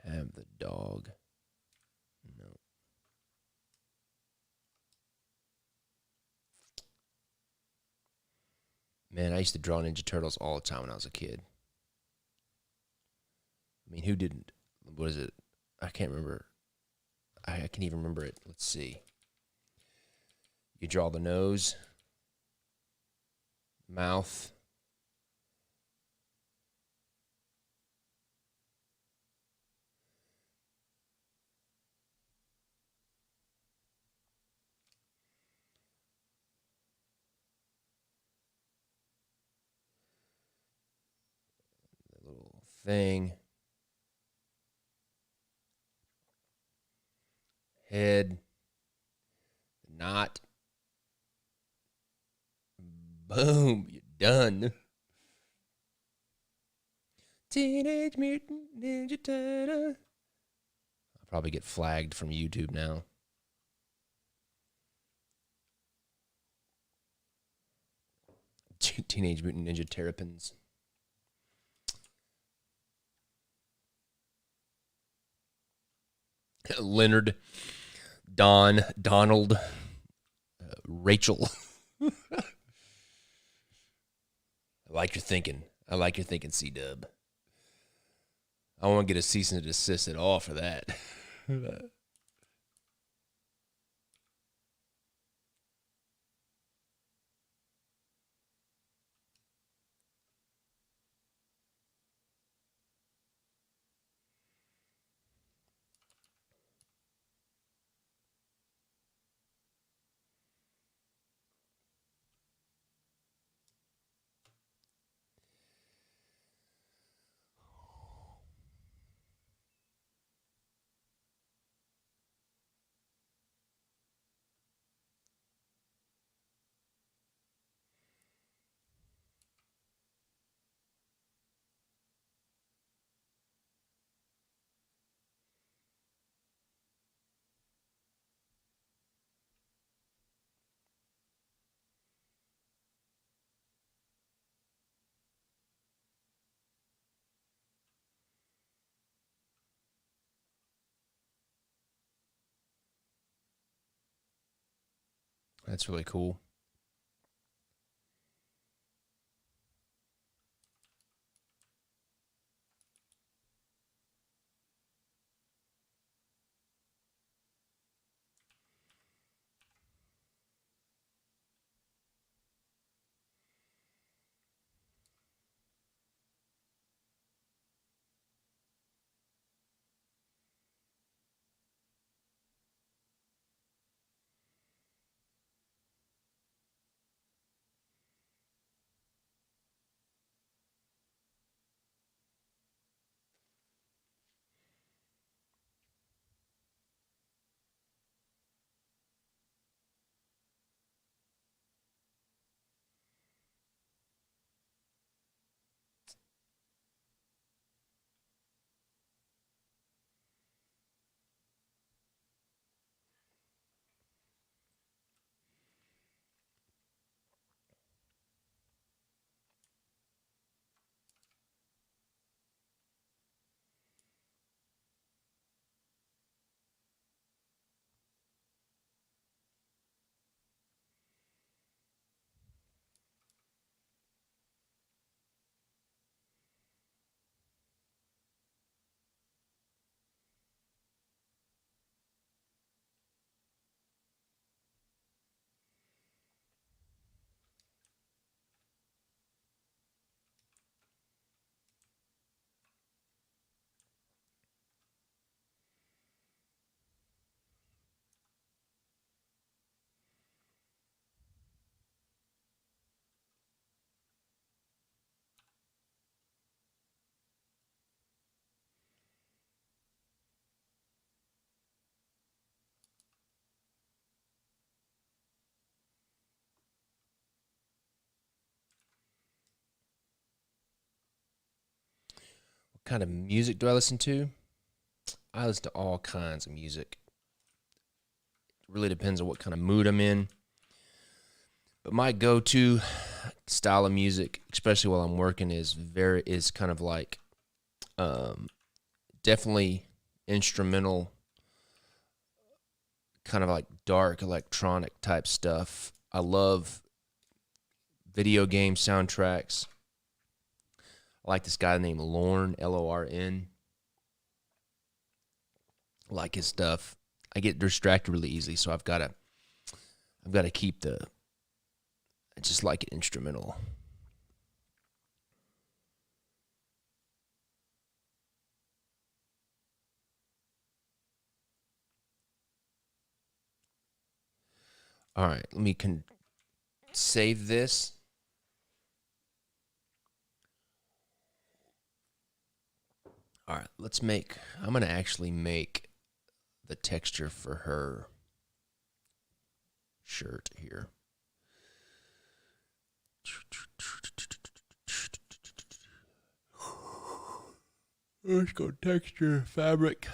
have the dog? No. Man, I used to draw Ninja Turtles all the time when I was a kid. I mean, who didn't? What is it? I can't remember. I can't even remember it. Let's see. You draw the nose, mouth. The little thing. head, knot. Boom, you're done. Teenage Mutant Ninja Turtle. I'll probably get flagged from YouTube now. Teenage Mutant Ninja Terrapins. Leonard, Don, Donald, Rachel. I like your thinking. C-Dub. I won't get a cease and desist at all for that. That's really cool. What kind of music do I listen to? I listen to all kinds of music. It really depends on what kind of mood I'm in. But my go-to style of music, especially while I'm working, is kind of like definitely instrumental, kind of like dark electronic type stuff. I love video game soundtracks. I like this guy named Lorn, Lorn. I like his stuff. I get distracted really easily, so I've got to keep I just like it instrumental. All right, let me save this. All right, I'm going to actually make the texture for her shirt here. Let's go texture fabric.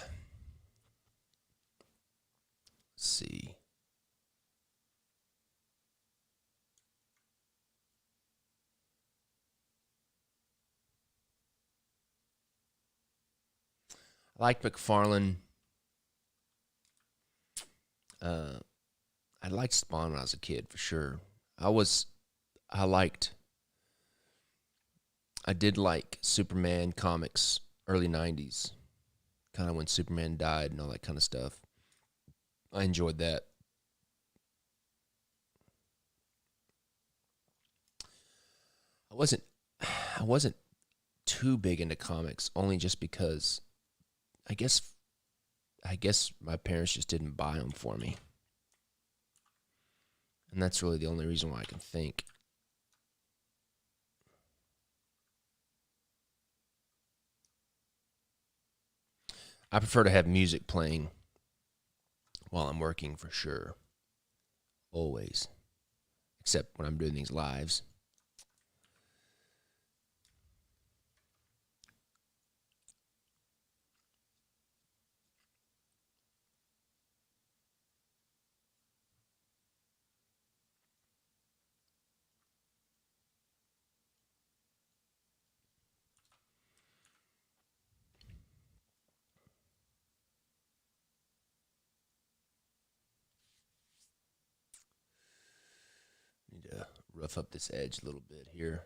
Let's see. I liked McFarlane. I liked Spawn when I was a kid for sure. I did like Superman comics, early 90s, kind of when Superman died and all that kind of stuff. I enjoyed that. I wasn't I wasn't too big into comics, only just because I guess my parents just didn't buy them for me. And that's really the only reason why I can think. I prefer to have music playing while I'm working for sure. Always. Except when I'm doing these lives. Need to rough up this edge a little bit here.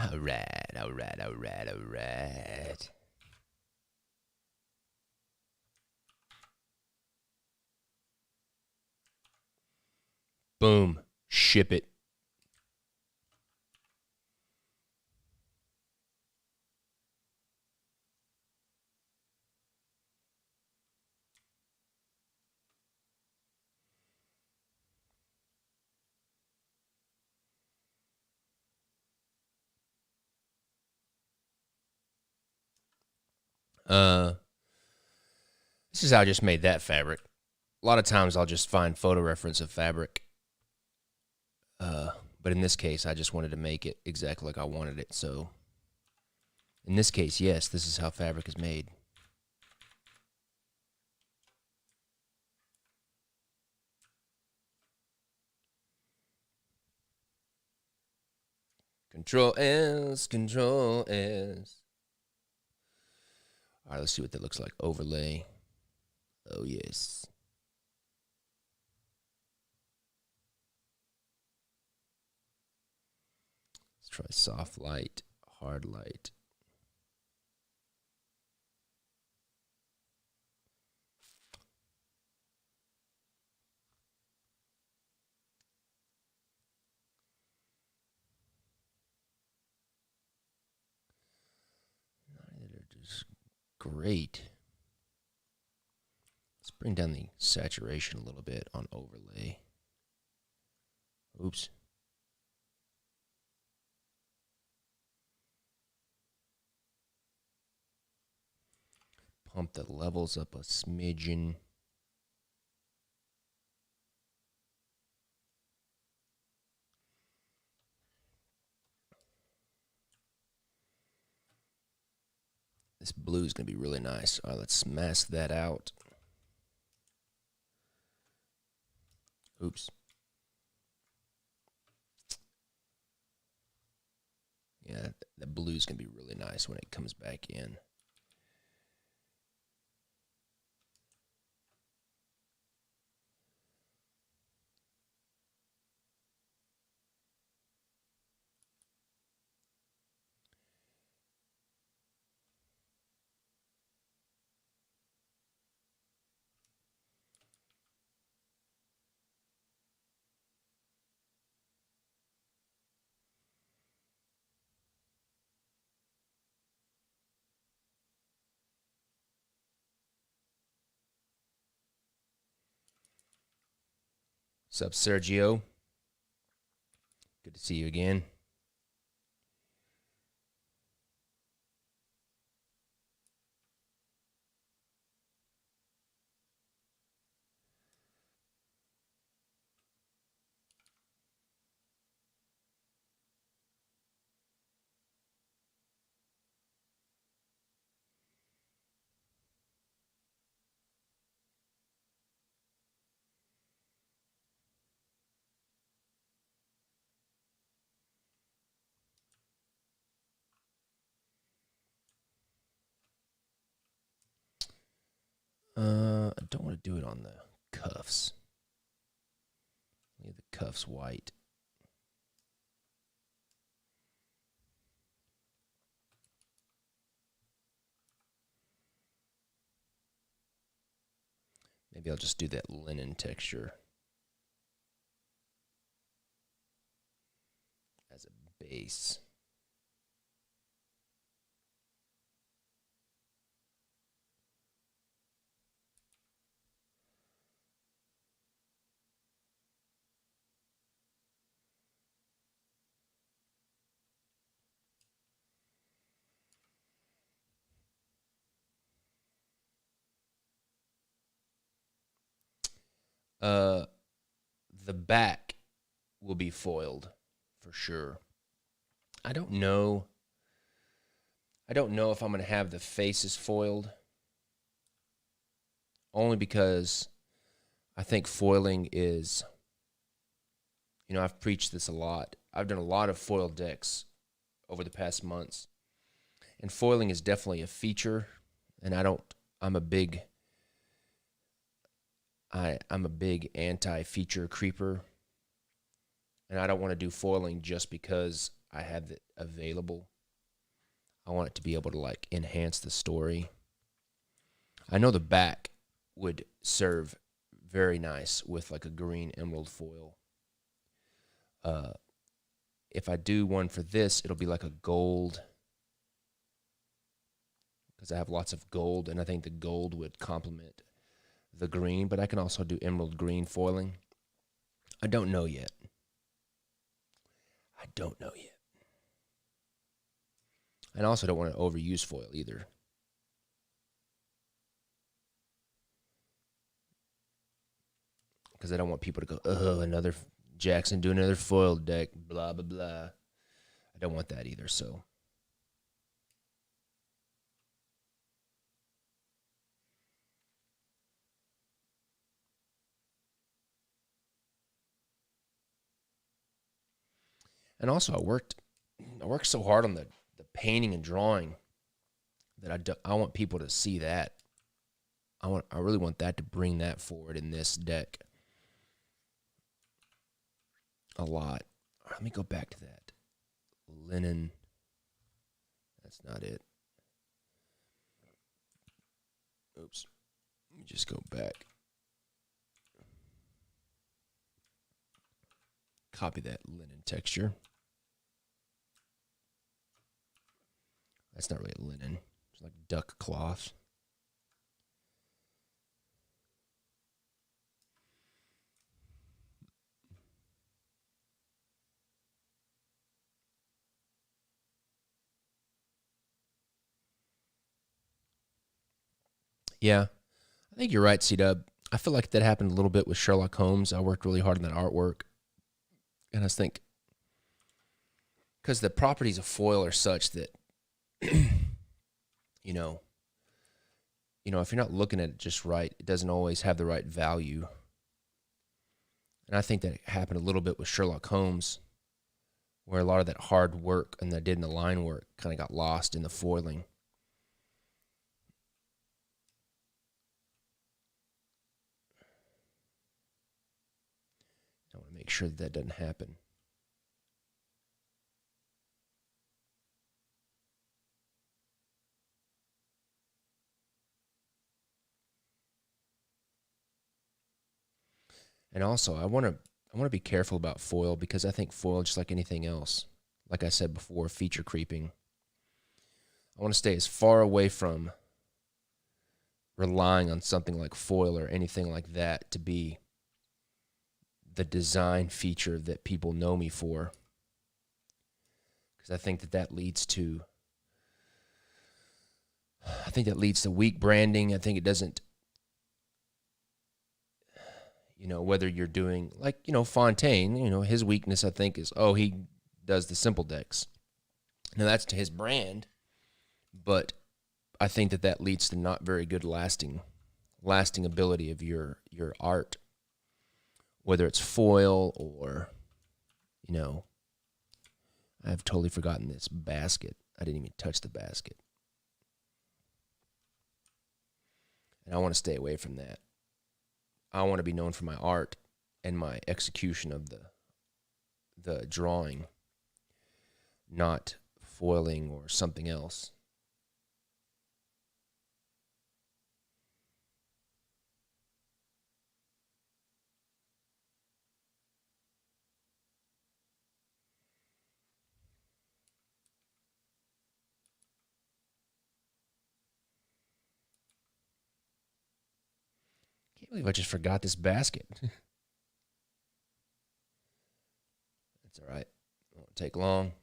All right, all right, all right, all right. Boom. Ship it. This is how I just made that fabric. A lot of times I'll just find photo reference of fabric. But in this case, I just wanted to make it exactly like I wanted it. So in this case, yes, this is how fabric is made. Control S, Control S. All right, let's see what that looks like. Overlay. Oh, yes. Let's try soft light, hard light. They're just great. Let's bring down the saturation a little bit on overlay. Oops. Pump the levels up a smidgen. This blue is going to be really nice. All right, let's mask that out. Oops. Yeah, the blue is going to be really nice when it comes back in. What's up, Sergio? Good to see you again. I don't want to do it on the cuffs. Leave the cuffs white. Maybe I'll just do that linen texture as a base. The back will be foiled for sure. I don't know if I'm going to have the faces foiled, only because I think foiling is, I've preached this a lot. I've done a lot of foiled decks over the past months, and foiling is definitely a feature, and I'm a big anti-feature creeper, and I don't want to do foiling just because I have it available. I want it to be able to like enhance the story. I know the back would serve very nice with like a green emerald foil. Uh, if I do one for this, it'll be like a gold, because I have lots of gold, and I think the gold would complement the green, but I can also do emerald green foiling. I don't know yet. I don't know yet. And I also don't want to overuse foil either. Because I don't want people to go, oh, another Jackson doing another foil deck, blah, blah, blah. I don't want that either, so. And also, I worked so hard on the painting and drawing that I want people to see that. I really want that to bring that forward in this deck a lot. Let me go back to that. Linen. That's not it. Oops. Let me just go back. Copy that linen texture. That's not really linen. It's like duck cloth. Yeah, I think you're right, C-Dub. I feel like that happened a little bit with Sherlock Holmes. I worked really hard on that artwork. And I think, because the properties of foil are such that, you know, if you're not looking at it just right, it doesn't always have the right value. And I think that happened a little bit with Sherlock Holmes, where a lot of that hard work and that I did in the line work kind of got lost in the foiling. I want to make sure that doesn't happen. And also, I want to be careful about foil, because I think foil, just like anything else, like I said before, feature creeping. I want to stay as far away from relying on something like foil or anything like that to be the design feature that people know me for, because I think that leads to weak branding. I think it doesn't, whether you're doing like, Fontaine, his weakness, I think, is, he does the simple decks. Now that's to his brand, but I think that leads to not very good lasting ability of your art, whether it's foil or, I've totally forgotten this basket. I didn't even touch the basket. And I want to stay away from that. I want to be known for my art and my execution of the drawing, not foiling or something else. Can't believe I just forgot this basket. That's all right. It won't take long.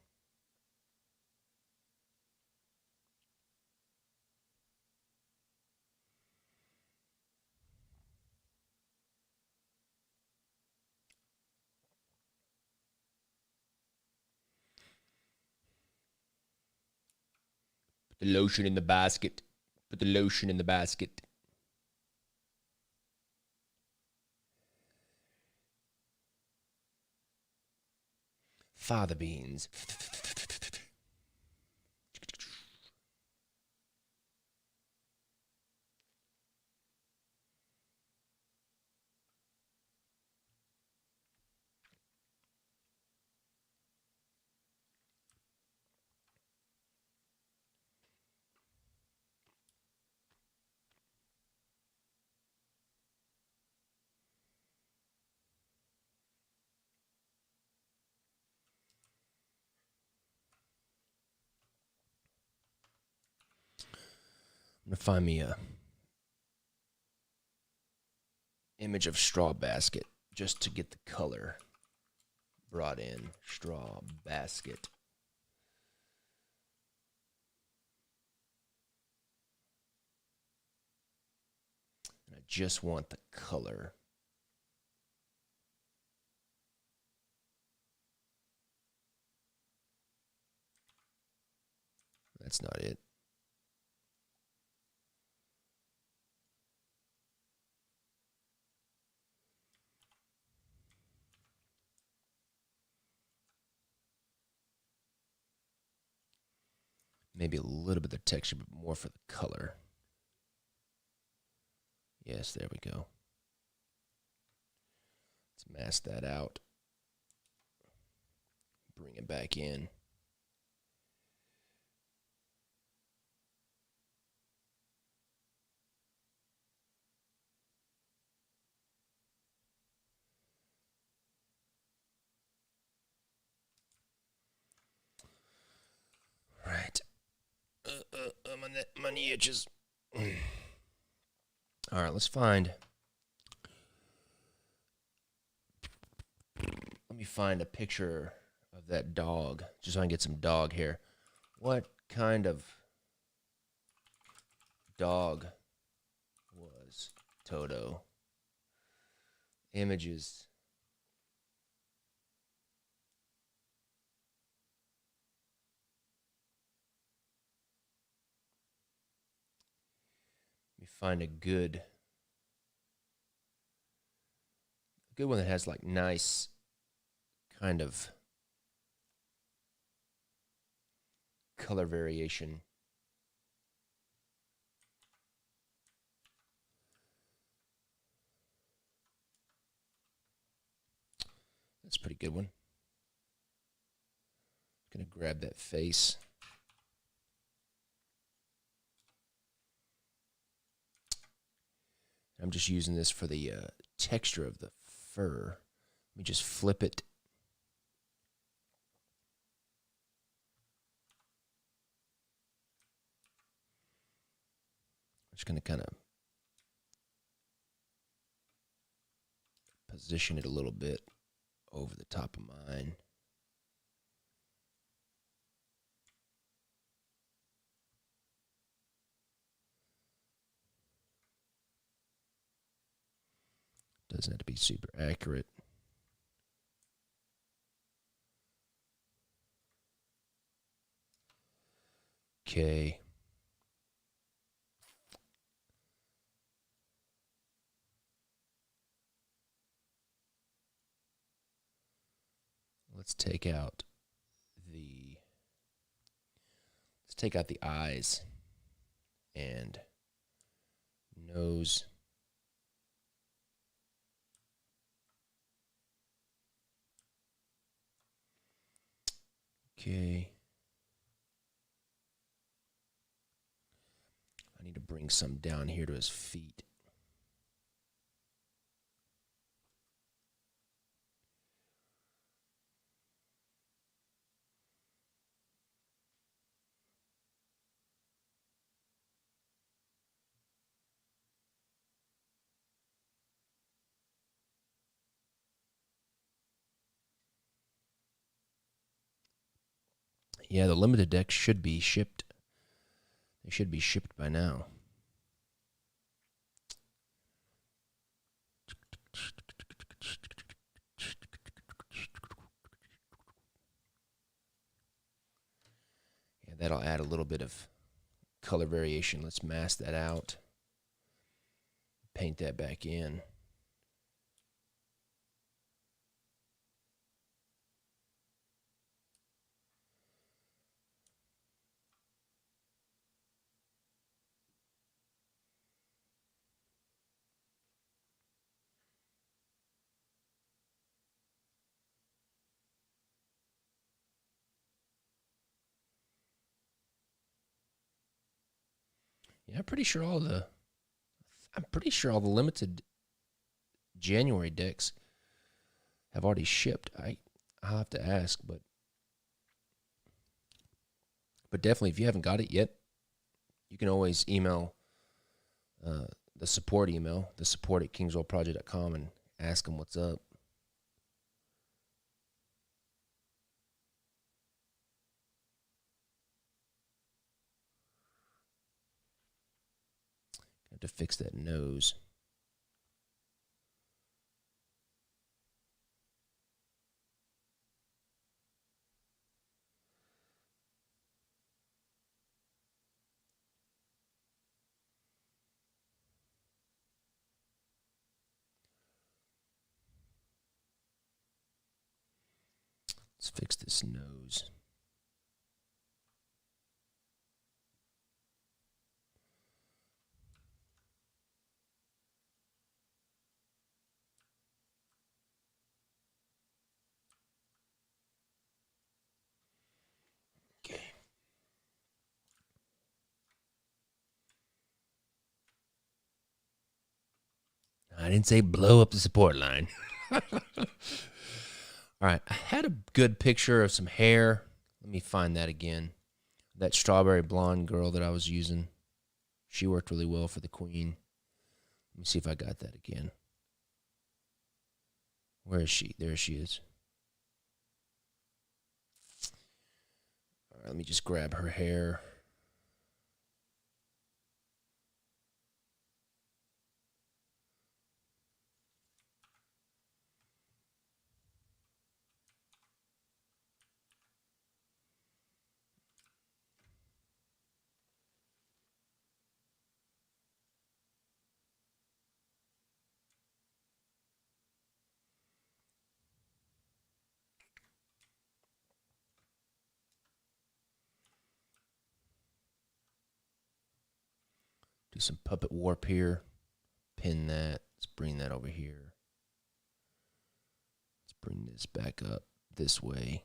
Put the lotion in the basket. Put the lotion in the basket. Fava beans. I'm gonna find me a image of straw basket just to get the color brought in. Straw basket. And I just want the color. That's not it. Maybe a little bit of texture, but more for the color. Yes, there we go. Let's mask that out. Bring it back in. Right. My knee itches. All right, let's find. Let me find a picture of that dog, just so I can get some dog hair. What kind of dog was Toto? Images. Let me find a good one that has like nice kind of color variation. That's a pretty good one. Gonna grab that face. I'm just using this for the texture of the fur. Let me just flip it. I'm just going to kind of position it a little bit over the top of mine. Doesn't have to be super accurate. Okay. Let's take out the eyes and nose. Okay. I need to bring some down here to his feet. Yeah, the limited decks should be shipped. They should be shipped by now. Yeah, that'll add a little bit of color variation. Let's mask that out. Paint that back in. Yeah, I'm pretty sure all the limited January decks have already shipped. I'll have to ask, but definitely if you haven't got it yet, you can always email the support email, the support at kingswellproject.com, and ask them what's up. I have to fix that nose. Let's fix this nose. Okay. I didn't say blow up the support line. All right. I had a good picture of some hair. Let me find that again. That strawberry blonde girl that I was using. She worked really well for the queen. Let me see if I got that again. Where is she? There she is. All right, let me just grab her hair. Do some puppet warp here. Pin that. Let's bring that over here. Let's bring this back up this way.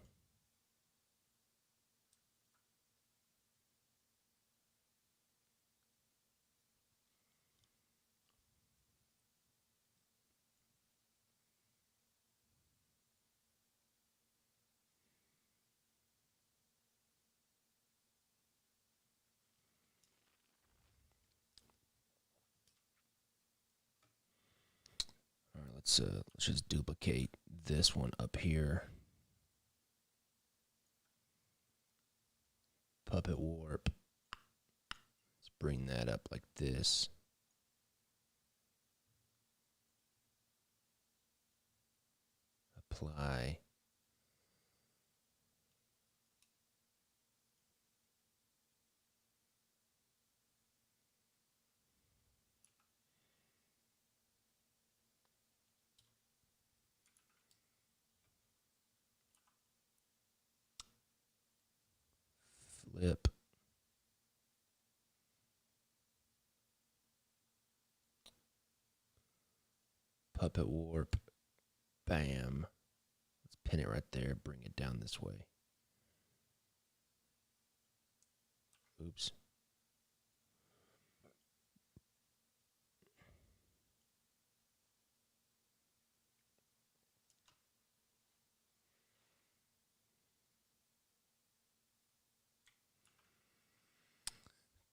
All right, let's just duplicate this one up here. Puppet warp. Let's bring that up like this. Apply. Flip. Puppet warp. Bam. Let's pin it right there. Bring it down this way. Oops.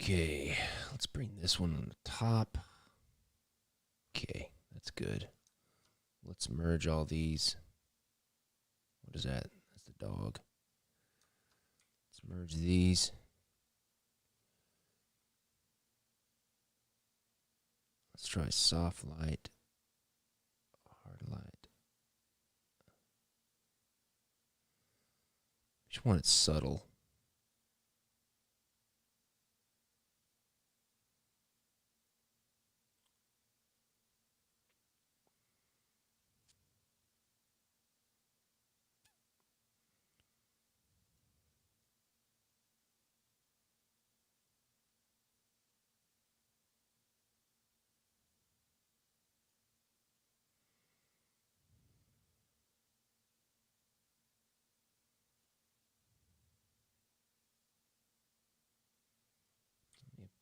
Okay, let's bring this one on the top. Okay, that's good. Let's merge all these. What is that? That's the dog. Let's merge these. Let's try soft light, hard light. Just want it subtle.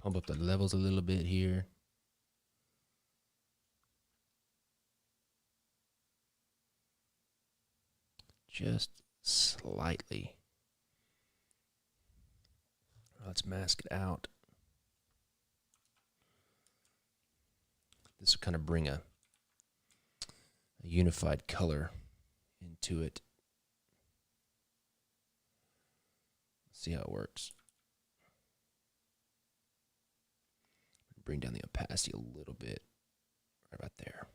Pump up the levels a little bit here. Just slightly. Let's mask it out. This will kind of bring a unified color into it. Let's see how it works. Bring down the opacity a little bit, right about there.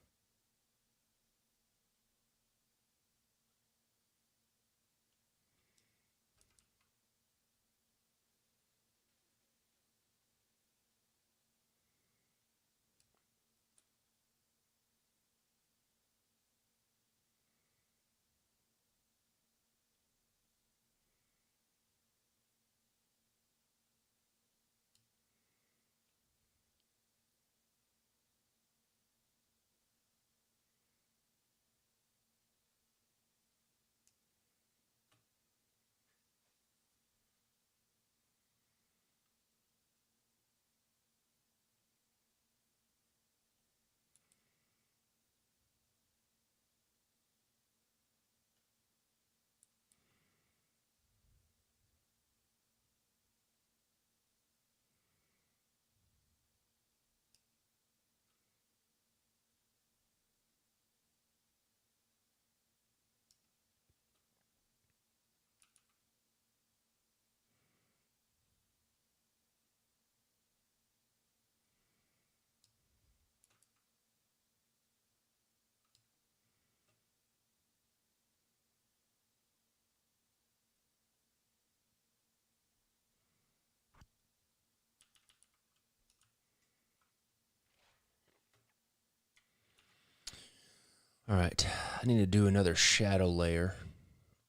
All right, I need to do another shadow layer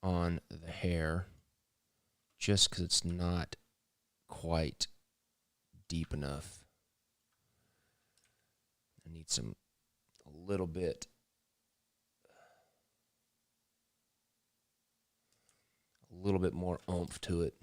on the hair just because it's not quite deep enough. I need a little bit more oomph to it.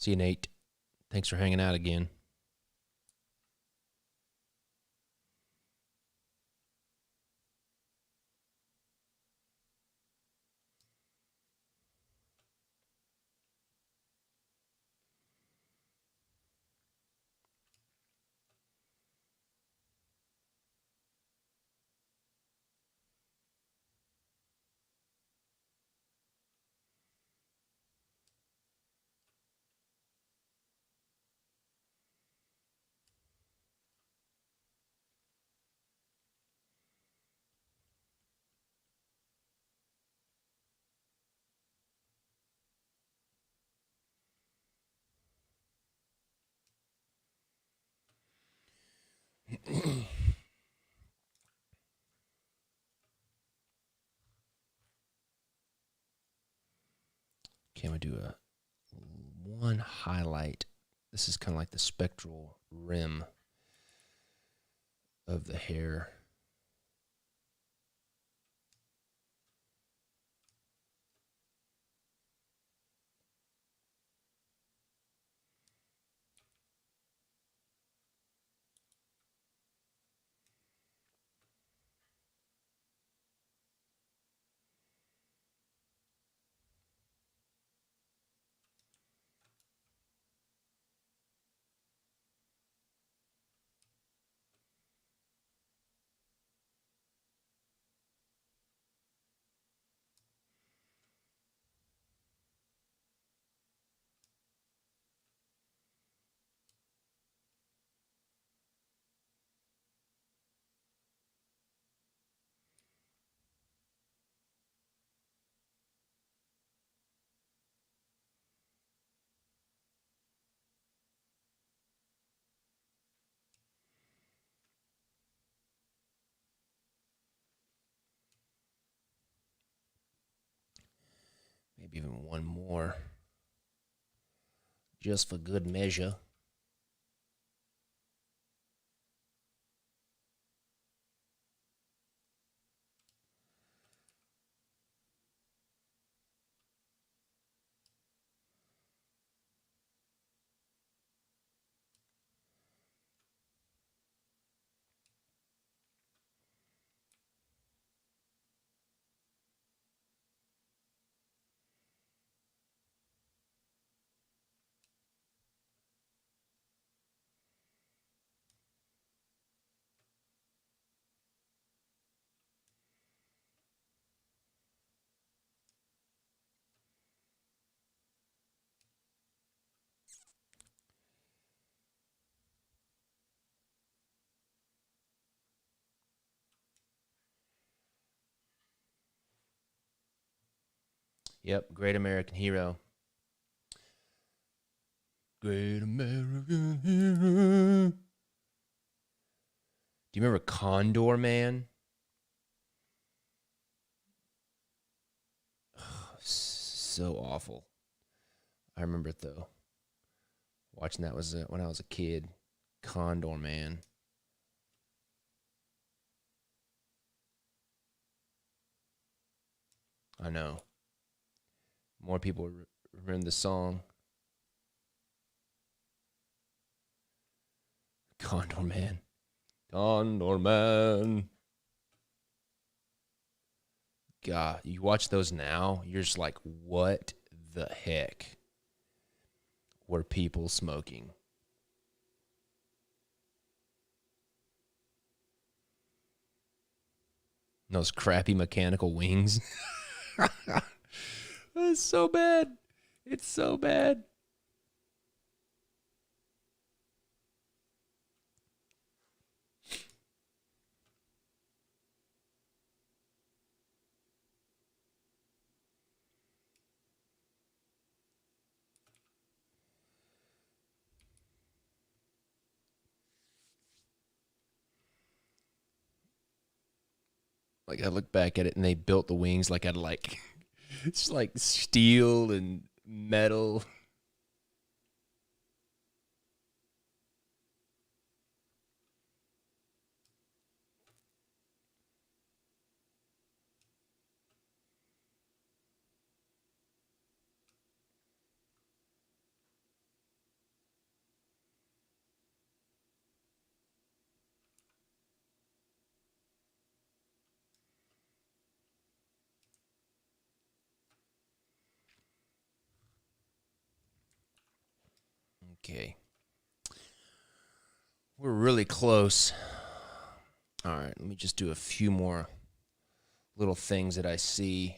See you, Nate. Thanks for hanging out again. Okay, I'm going to do a one highlight. This is kind of like the spectral rim of the hair. Maybe even one more, just for good measure. Yep, Great American Hero. Great American Hero. Do you remember Condor Man? So awful. I remember it though. Watching that was when I was a kid. Condor Man. I know. More people remember the song. Condor Man. Condor Man. God, you watch those now, you're just like, what the heck were people smoking? Those crappy mechanical wings. It's so bad. It's so bad. Like I look back at it and they built the wings like out of like it's like steel and metal. Okay. We're really close. All right, let me just do a few more little things that I see.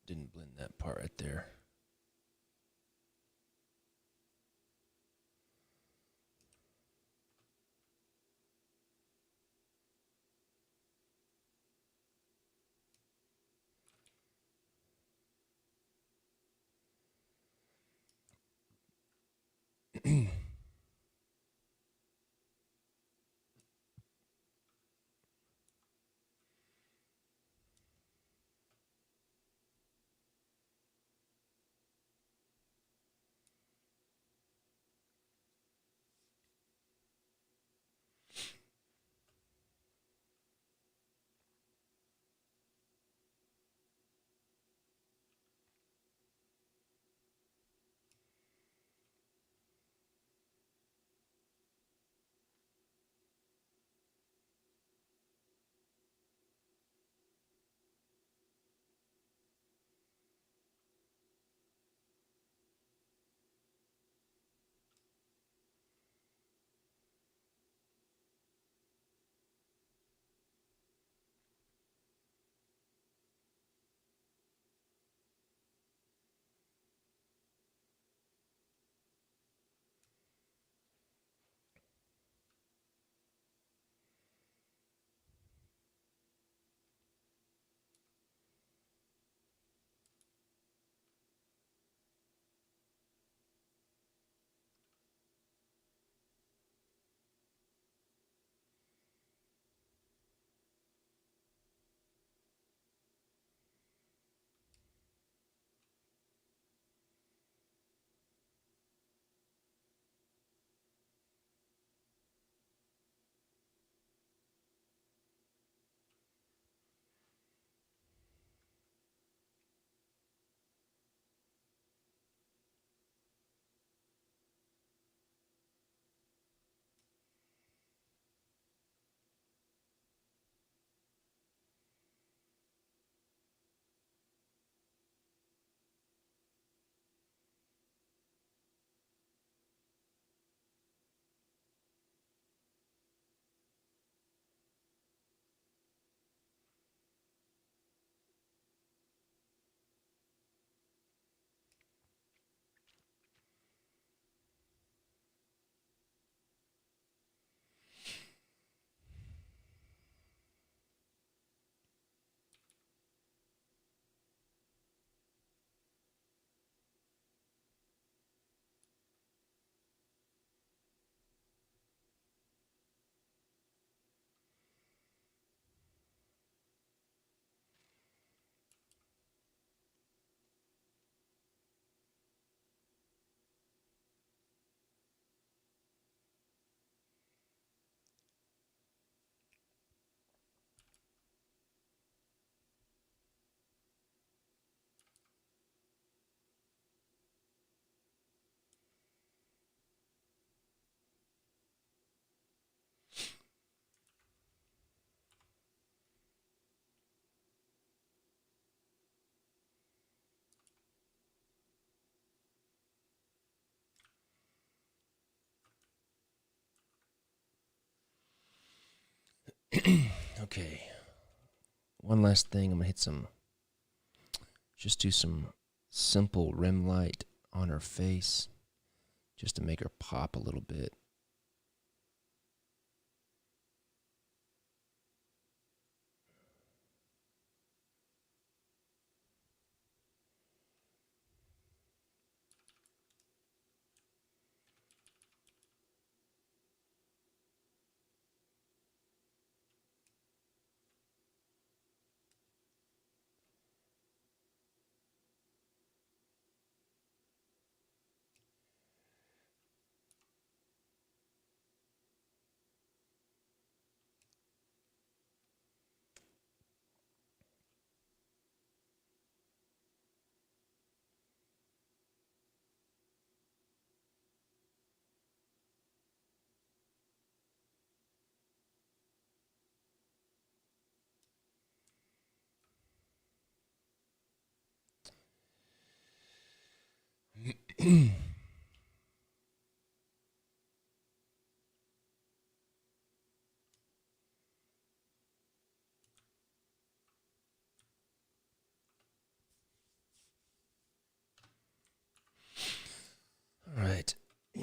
didn't blend that part right there. Okay. One last thing. I'm going to just do some simple rim light on her face just to make her pop a little bit.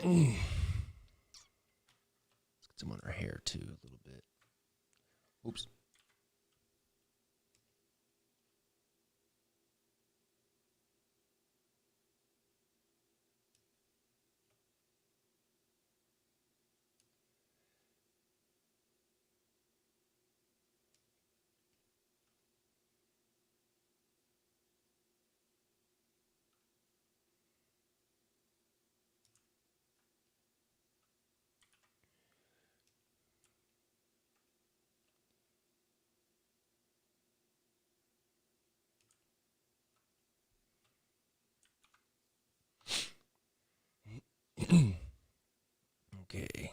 Let's get some on our hair too, a little bit. Oops. Okay.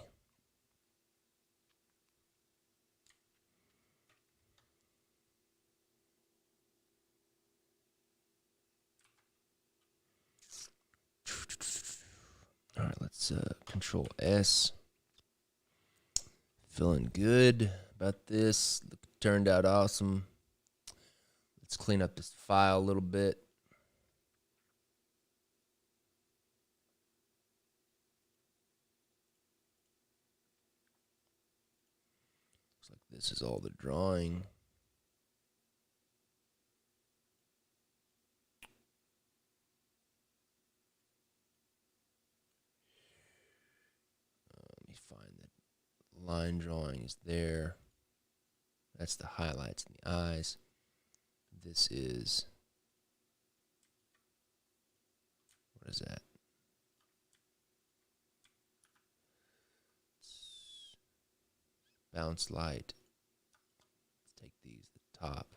All right, let's Control S. Feeling good about this. Turned out awesome. Let's clean up this file a little bit. Looks like this is all the drawing. Let me find that line drawing is there. That's the highlights in the eyes. This is, what is that? Bounce light. Let's take these to the top.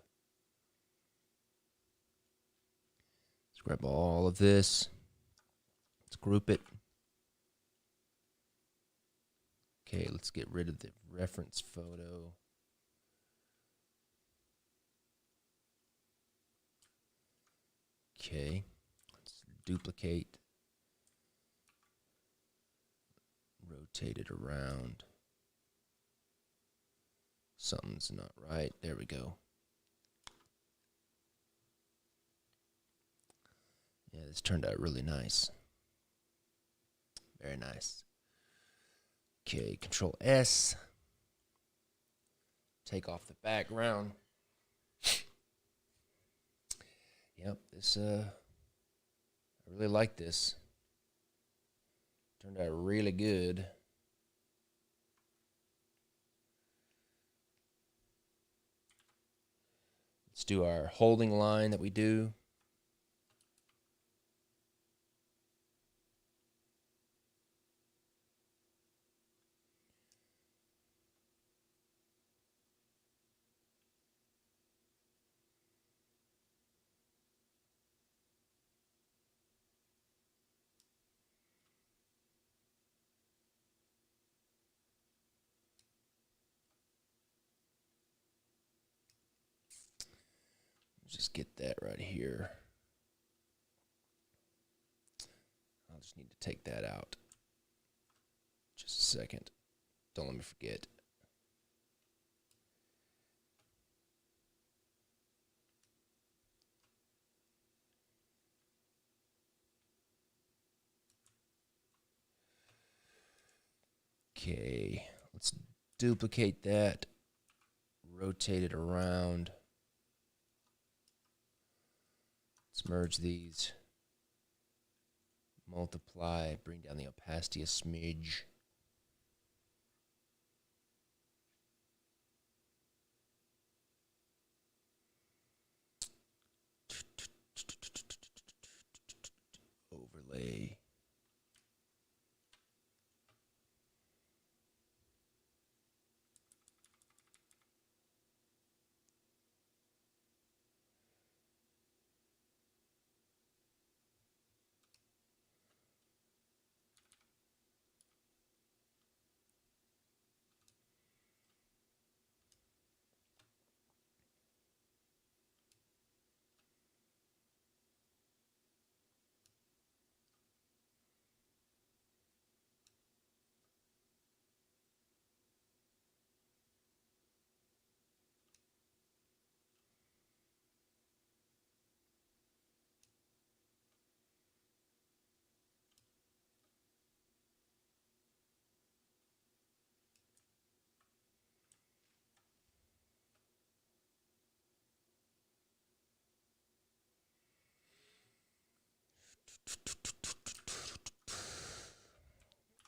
Let's grab all of this. Let's group it. Okay, let's get rid of the reference photo. Okay, let's duplicate. Rotate it around. Something's not right. There we go. Yeah, this turned out really nice. Very nice. Okay, Control S. Take off the background. Yep, this I really like this. Turned out really good. Let's do our holding line that we do. Just get that right here. I'll just need to take that out. Just a second. Don't let me forget. Okay, let's duplicate that. Rotate it around. Let's merge these. Multiply, bring down the opacity a smidge. Overlay.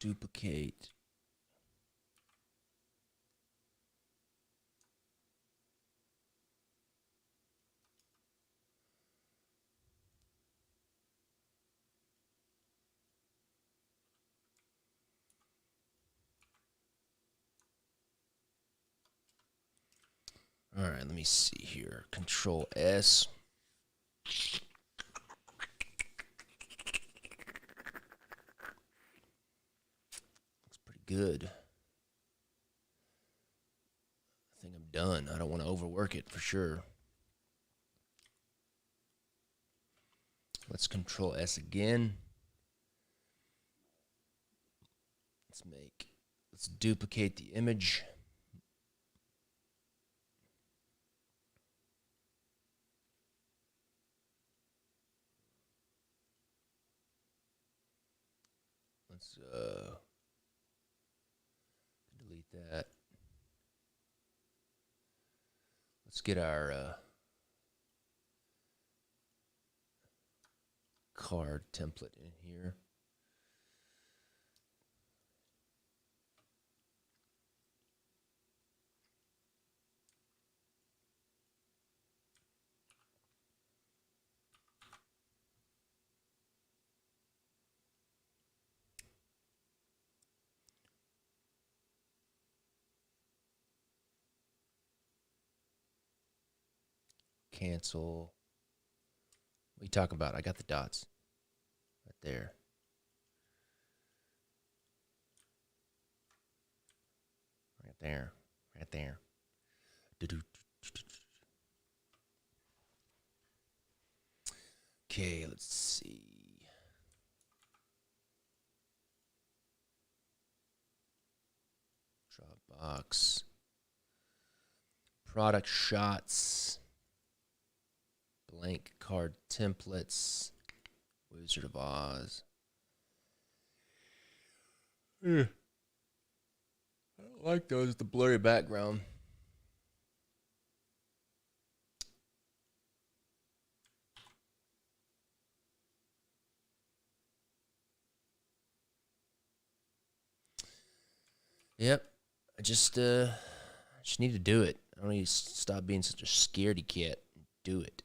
Duplicate. All right, let me see here. Control S. Looks pretty good. I think I'm done. I don't want to overwork it for sure. Let's Control S again. Let's duplicate the image. Let's delete that. Let's get our card template in here. Cancel. What are you talking about? I got the dots right there. Right there. Right there. Okay, let's see. Dropbox. Product shots. Blank card templates. Wizard of Oz. Yeah. I don't like those with the blurry background. Yep. I just need to do it. I don't need to stop being such a scaredy cat and do it.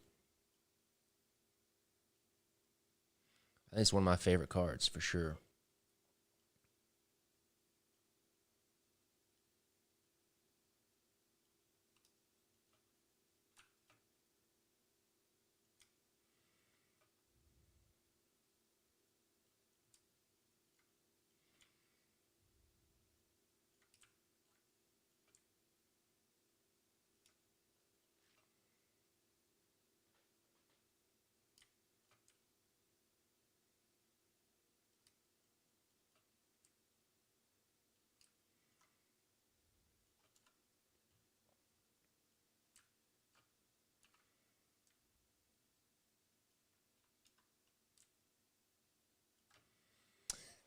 I think it's one of my favorite cards for sure.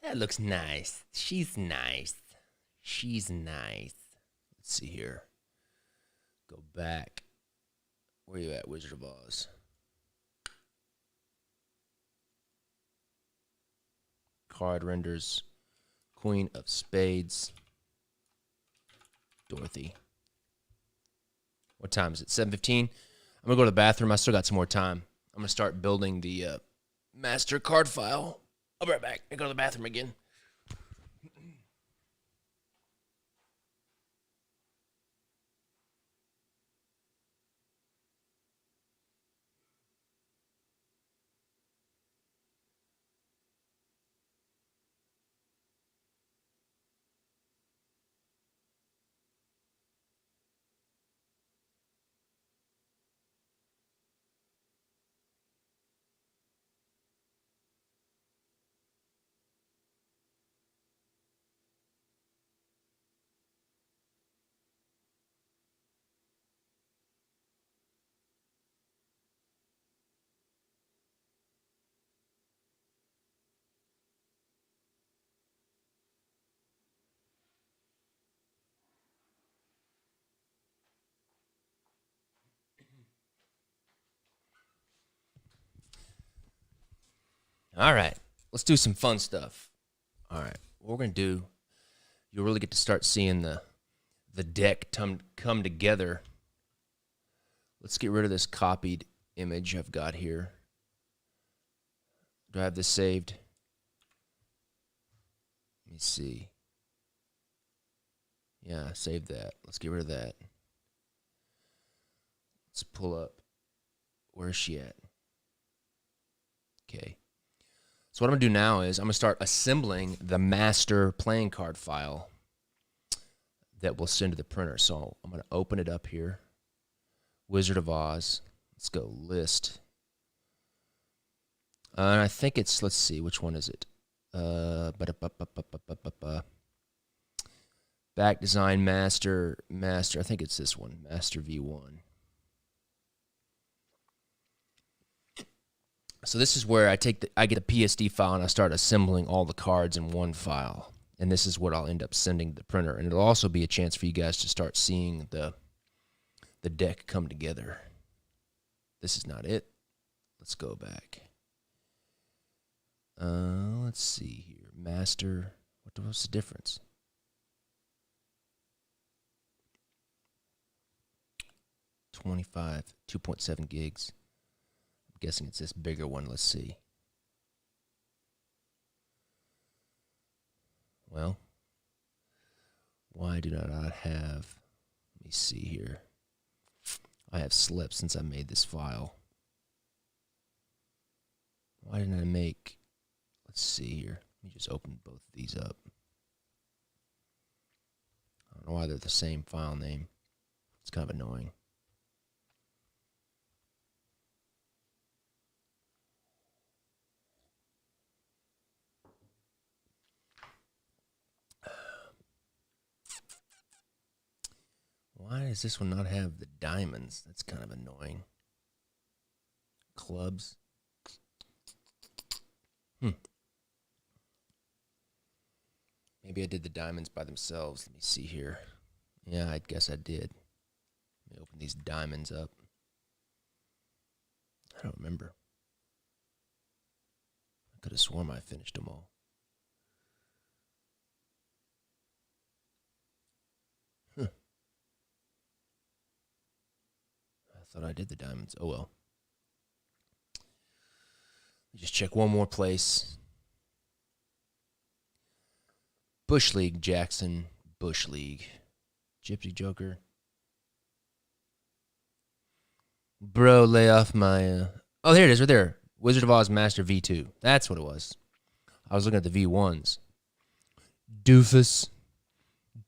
That looks nice. She's nice. She's nice. Let's see here. Go back. Where you at, Wizard of Oz? Card renders. Queen of Spades. Dorothy. What time is it? 7:15. I'm going to go to the bathroom. I still got some more time. I'm going to start building the master card file. I'll be right back. I go to the bathroom again. All right, let's do some fun stuff. All right, what we're going to do, you'll really get to start seeing the deck come together. Let's get rid of this copied image I've got here. Do I have this saved? Let me see. Yeah, save that. Let's get rid of that. Let's pull up. Where's she at? Okay. So what I'm going to do now is I'm going to start assembling the master playing card file that we'll send to the printer. So I'm going to open it up here. Wizard of Oz. Let's go list. And I think it's, let's see, which one is it? Back design master. I think it's this one, master V1. So this is where I get a PSD file and I start assembling all the cards in one file. And this is what I'll end up sending to the printer. And it'll also be a chance for you guys to start seeing the deck come together. This is not it. Let's go back. Let's see here. Master. What's the difference? $25, 2.7 gigs. I'm guessing it's this bigger one. Let's see. Well, why do I not have, let me see here. I have slipped since I made this file. Why didn't I make, let's see here. Let me just open both of these up. I don't know why they're the same file name. It's kind of annoying. Why does this one not have the diamonds? That's kind of annoying. Clubs. Maybe I did the diamonds by themselves. Let me see here. Yeah, I guess I did. Let me open these diamonds up. I don't remember. I could have sworn I finished them all. I thought I did the diamonds. Oh, well. Just check one more place. Bush League, Jackson. Bush League. Gypsy Joker. Bro, lay off my... Oh, there it is, right there. Wizard of Oz Master V2. That's what it was. I was looking at the V1s. Doofus.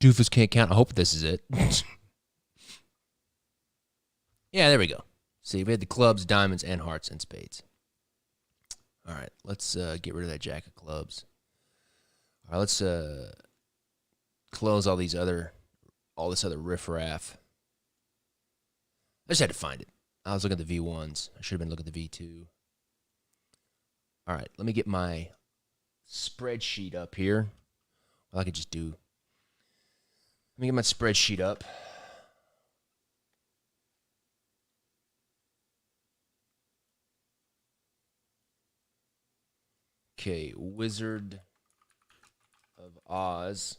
Doofus can't count. I hope this is it. Yeah, there we go. See, we had the clubs, diamonds, and hearts and spades. All right, let's get rid of that jack of clubs. All right, let's close all this other riffraff. I just had to find it. I was looking at the V1s. I should have been looking at the V2. All right, let me get my spreadsheet up here. Well, I could just do... Let me get my spreadsheet up. Okay, Wizard of Oz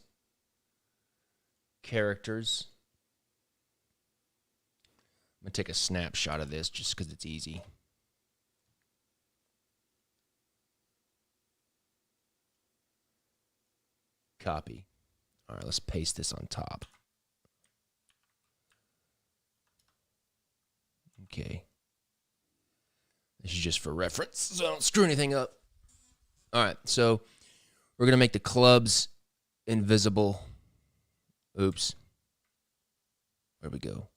characters. I'm going to take a snapshot of this just because it's easy. Copy. All right, let's paste this on top. Okay. This is just for reference, so I don't screw anything up. All right, so we're going to make the clubs invisible. Oops. Where'd we go?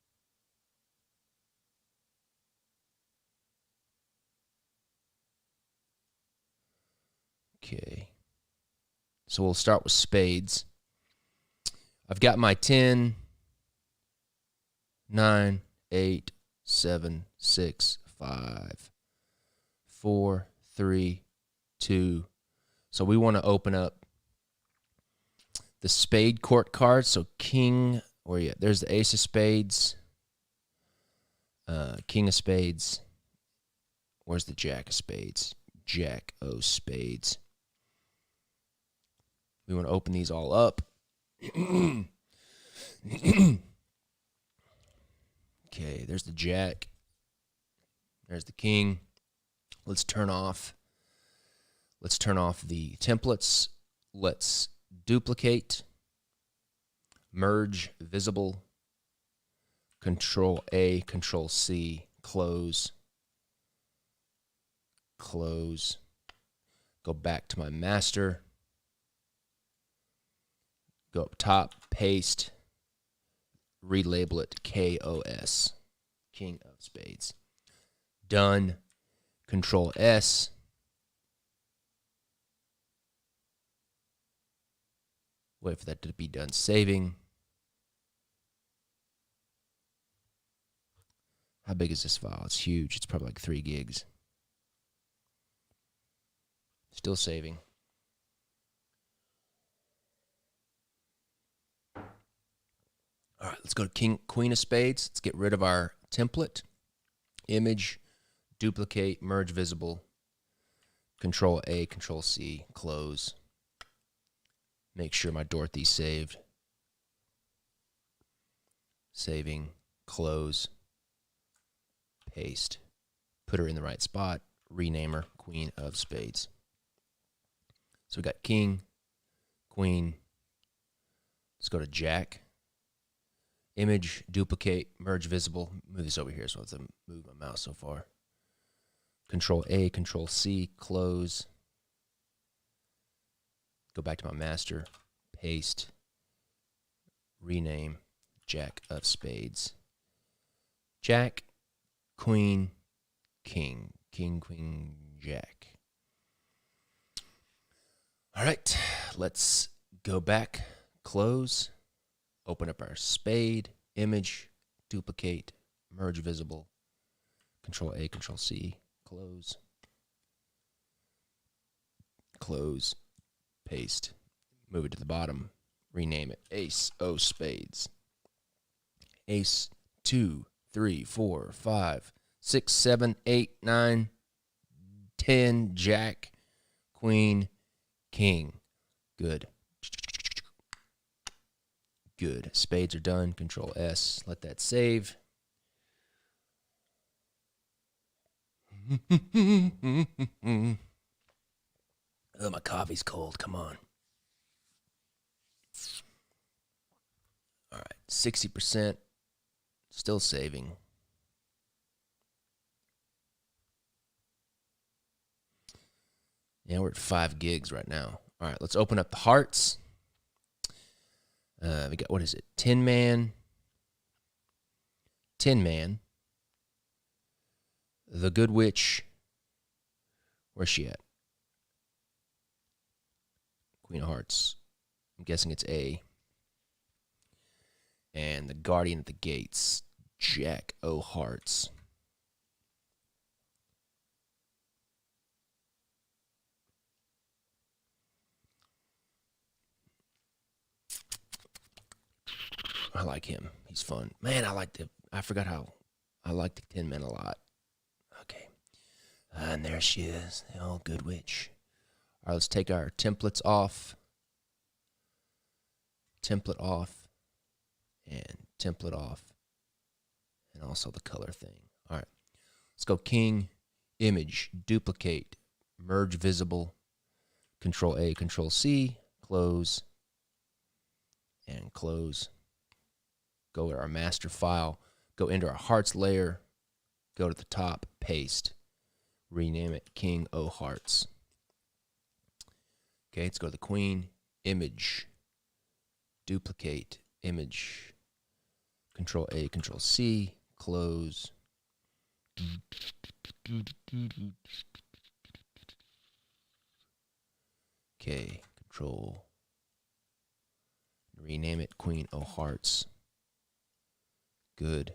Okay. So we'll start with spades. I've got my 10, 9, 8, 7, 6, 5, 4, 3, 2. So we want to open up the spade court cards. So king, or yeah, there's the ace of spades, king of spades. Where's the jack of spades? Jack O spades. We want to open these all up. Okay, there's the Jack. There's the King. Let's turn off the templates. Let's duplicate, merge visible, Control A, Control C, close. Go back to my master. Go up top, paste, relabel it KOS, King of Spades. Done. Control S. Wait for that to be done saving. How big is this file? It's huge. It's probably like 3 gigs. Still saving. All right, let's go to Queen of Spades. Let's get rid of our template. Image, duplicate, merge visible, Control A, Control C, close. Make sure my Dorothy's saved. Saving, close, paste. Put her in the right spot. Rename her Queen of Spades. So we got King, Queen. Let's go to Jack. Image, duplicate, merge visible. Move this over here so I have to move my mouse so far. Control A, Control C, close. Go back to my master, paste, rename, Jack of Spades. Jack, Queen, King. King, Queen, Jack. All right, let's go back, close. Open up our spade, image, duplicate, merge visible, Control A, Control C, close, paste, move it to the bottom, rename it Ace O Spades. Ace, 2, 3, 4, 5, 6, 7, 8, 9, 10, Jack, Queen, King. Good. Good. Spades are done. Control S. Let that save. Oh, my coffee's cold. Come on. All right. 60%. Still saving. Yeah, we're at 5 gigs right now. All right. Let's open up the hearts. We got, what is it? Tin Man. The Good Witch. Where's she at? Queen of Hearts. I'm guessing it's A. And the Guardian at the Gates. Jack O Hearts. I like him. He's fun. Man, I forgot how I like the Tin Man a lot. Okay. And there she is, the old Good Witch. All right, let's take our templates off. Template off. And template off. And also the color thing. All right. Let's go King, image, duplicate, merge visible, Control A, Control C, close, and close. Go to our master file, go into our hearts layer, go to the top, paste, rename it King O Hearts. Okay, let's go to the Queen, image, duplicate, image, Control A, Control C, close. Okay, Control, rename it Queen O Hearts. Good.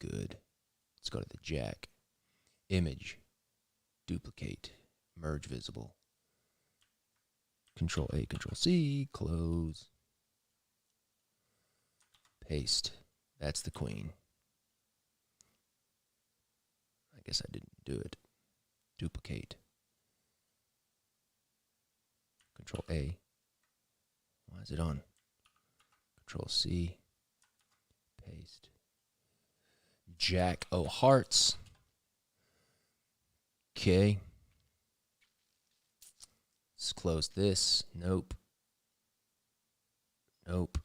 Let's go to the Jack. Image, duplicate, merge visible. Control A, Control C, close. Paste. That's the Queen. I guess I didn't do it. Duplicate. Control A. Why is it on? Control C. Paste. Jack o' hearts. Okay. Let's close this. Nope. Nope.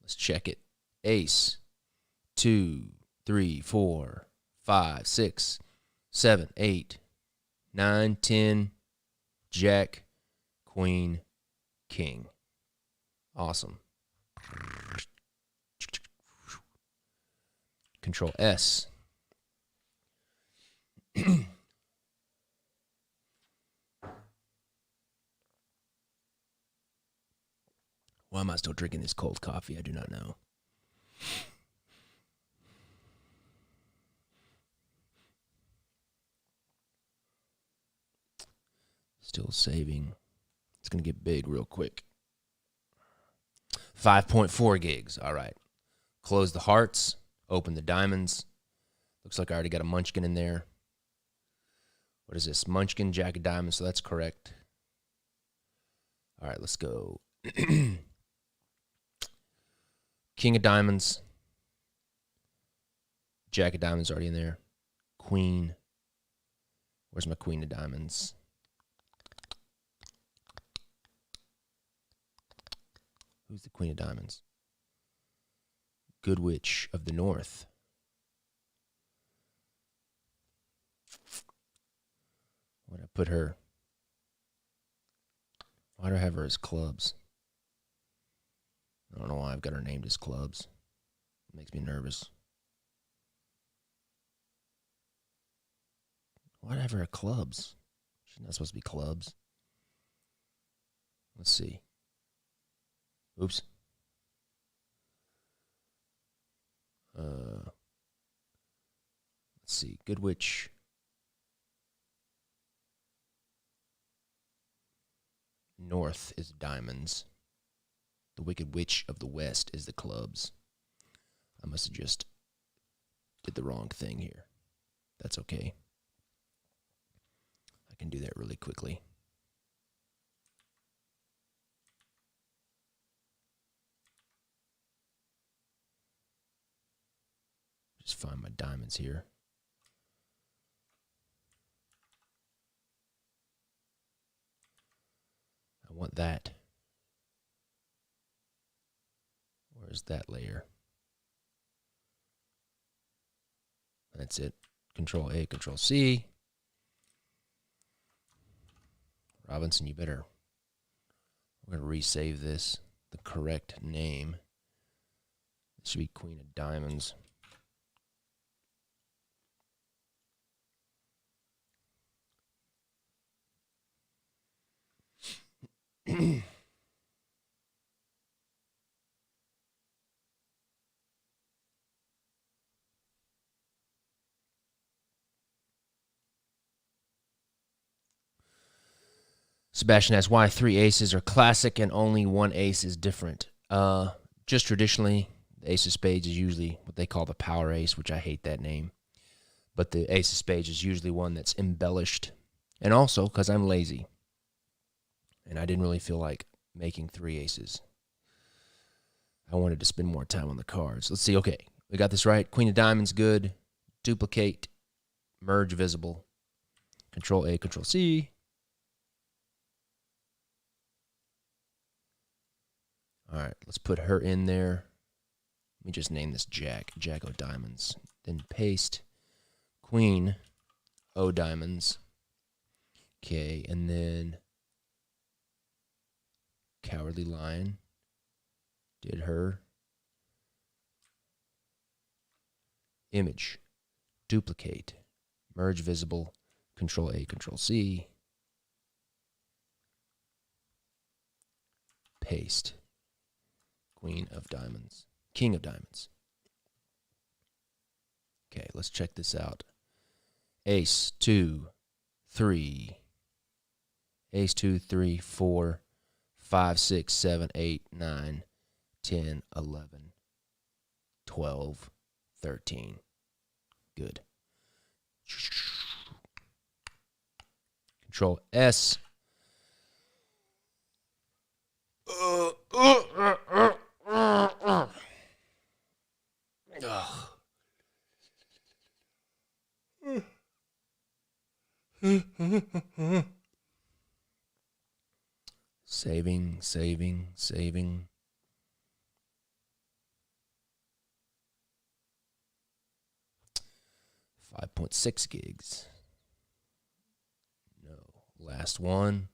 Let's check it. Ace. 2, 3, 4, 5, 6, 7, 8, 9, 10. Jack, Queen, King. Awesome. Control S. Why am I still drinking this cold coffee? I do not know. Still saving. It's going to get big real quick. 5.4 gigs. All right. Close the hearts. Open the diamonds. Looks like I already got a munchkin in there. What is this? Munchkin, Jack of diamonds. So that's correct. All right, let's go. King of diamonds. Jack of diamonds already in there. Queen. Where's my queen of diamonds? Who's the queen of diamonds? Good Witch of the North. Where did I put her? Why do I have her as clubs? I don't know why I've got her named as clubs. It makes me nervous. Why do I have her at clubs? She's not supposed to be clubs. Let's see. Oops. Let's see. Good Witch. North is diamonds. The Wicked Witch of the West is the clubs. I must have just did the wrong thing here. That's okay. I can do that really quickly. Just find my diamonds here. I want that. Where's that layer? That's it. Control A, Control C. Robinson, you better. We're going to resave this. The correct name. It should be Queen of Diamonds. Sebastian asks why 3 aces are classic and only 1 ace is different. Just traditionally, the ace of spades is usually what they call the power ace, which I hate that name. But the ace of spades is usually one that's embellished. And also because I'm lazy. And I didn't really feel like making 3 aces. I wanted to spend more time on the cards. Let's see. Okay, we got this right. Queen of diamonds, good. Duplicate. Merge visible. Control A, Control C. All right, let's put her in there. Let me just name this Jack. Jack o' diamonds. Then paste. Queen o' diamonds. Okay, and then Cowardly Lion. Did her. Image. Duplicate. Merge visible. Control A, Control C. Paste. Queen of diamonds. King of diamonds. Okay, let's check this out. Ace, 2, 3. Ace, 2, 3, 4, 5, 6, 7, 8, 9, 10, 11, 12, 13. Good. Control S. Saving, saving, saving. $5.6 gigs. No. Last one.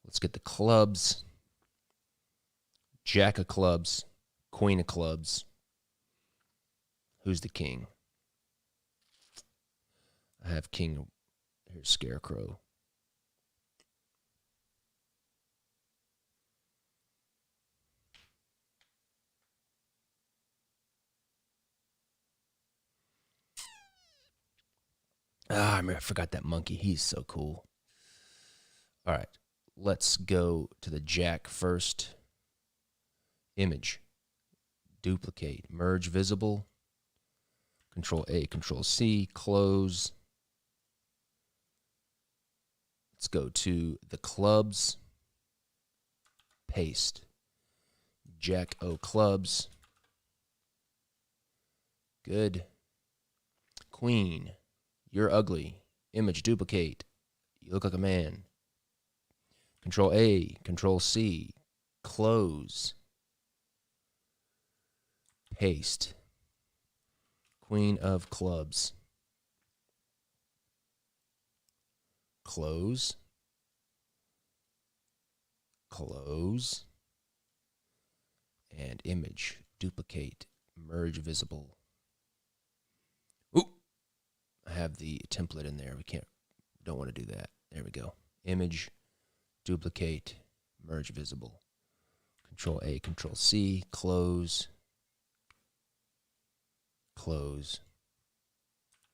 Let's get the clubs. Jack of clubs. Queen of clubs. Who's the king? I have king. Here's Scarecrow. I forgot that monkey. He's so cool. All right. Let's go to the jack first. Image. Duplicate. Merge visible. Control A, Control C. Close. Let's go to the clubs. Paste. Jack O clubs. Good. Queen. You're ugly. Image duplicate. You look like a man. Control A, Control C. Close. Paste. Queen of clubs. Close. Close. And image. Duplicate. Merge visible. Ooh. I have the template in there. Don't want to do that. There we go. Image. Duplicate. Merge visible. Control A, Control C. Close. Close.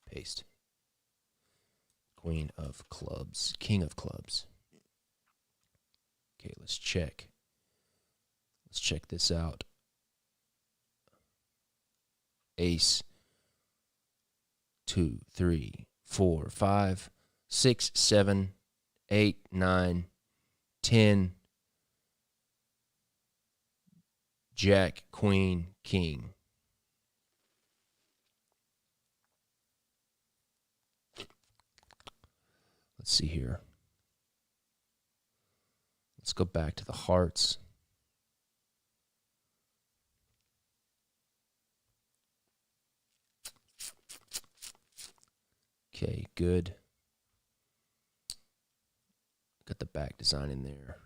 Paste. Queen of clubs. King of clubs. Okay, let's check. Let's check this out. Ace. 2, 3, 4, 5, 6, 7, 8, 9, 10. Jack, Queen, King. Let's see here. Let's go back to the hearts. Okay, good. Got the back design in there.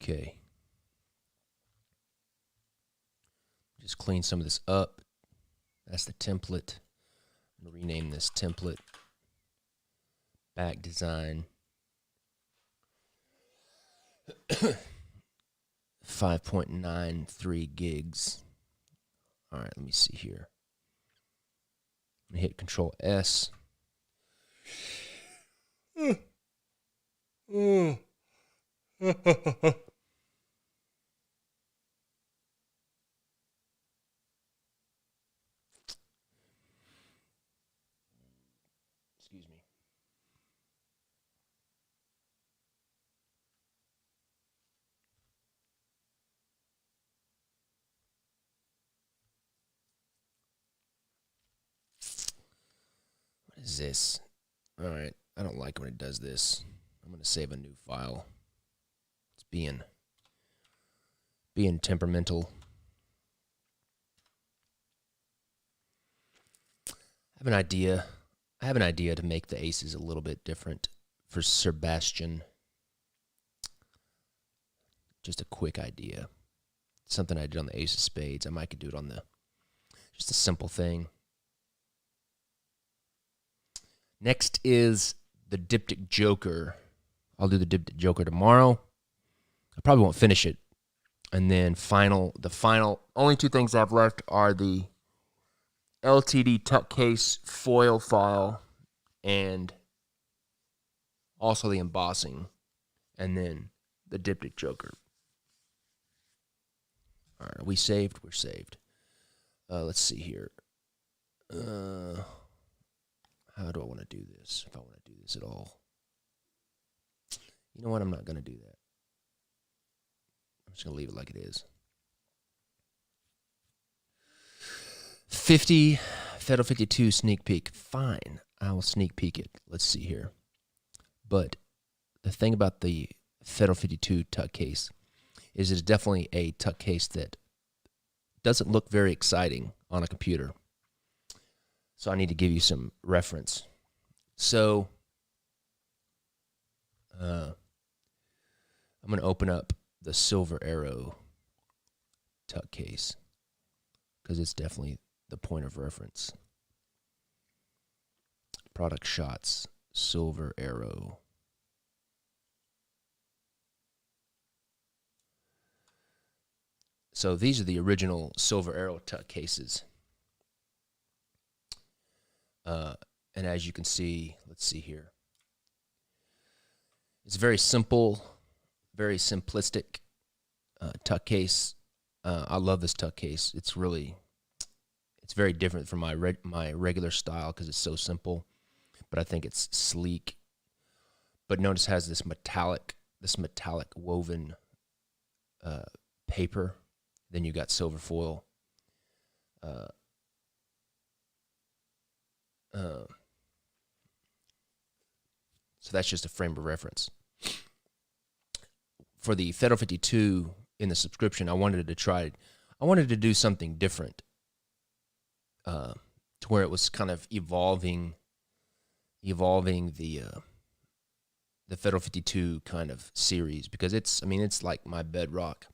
Okay. Just clean some of this up. That's the template. I'm going to rename this template. Back design. 5.93 gigs. All right, let me see here. I'm going to hit Control S. Excuse me. What is this? All right, I don't like when it does this. I'm going to save a new file. It's being temperamental. I have an idea to make the aces a little bit different for Sebastian. Just a quick idea. Something I did on the ace of spades. I might could do it on just a simple thing. Next is the diptych joker. I'll do the diptych joker tomorrow. I probably won't finish it. And then the only two things I have left are the LTD tuck case foil file and also the embossing, and then the diptych joker. All right, are we saved? We're saved. Let's see here. How do I want to do this? If I want to do this at all. You know what? I'm not going to do that. I'm just going to leave it like it is. 50 Federal 52 sneak peek. Fine. I will sneak peek it. Let's see here. But the thing about the Federal 52 tuck case is it's definitely a tuck case that doesn't look very exciting on a computer. So I need to give you some reference. So I'm going to open up the Silver Arrow tuck case because it's definitely the point of reference. Product shots, Silver Arrow. So these are the original Silver Arrow tuck cases. And as you can see, let's see here. It's very simple, very simplistic tuck case. I love this tuck case. It's very different from my regular style because it's so simple. But I think it's sleek. But notice it has this metallic woven paper. Then you got silver foil. So that's just a frame of reference. For the Federal 52 in the subscription, I wanted to do something different, to where it was kind of evolving the Federal 52 kind of series, because it's like my bedrock.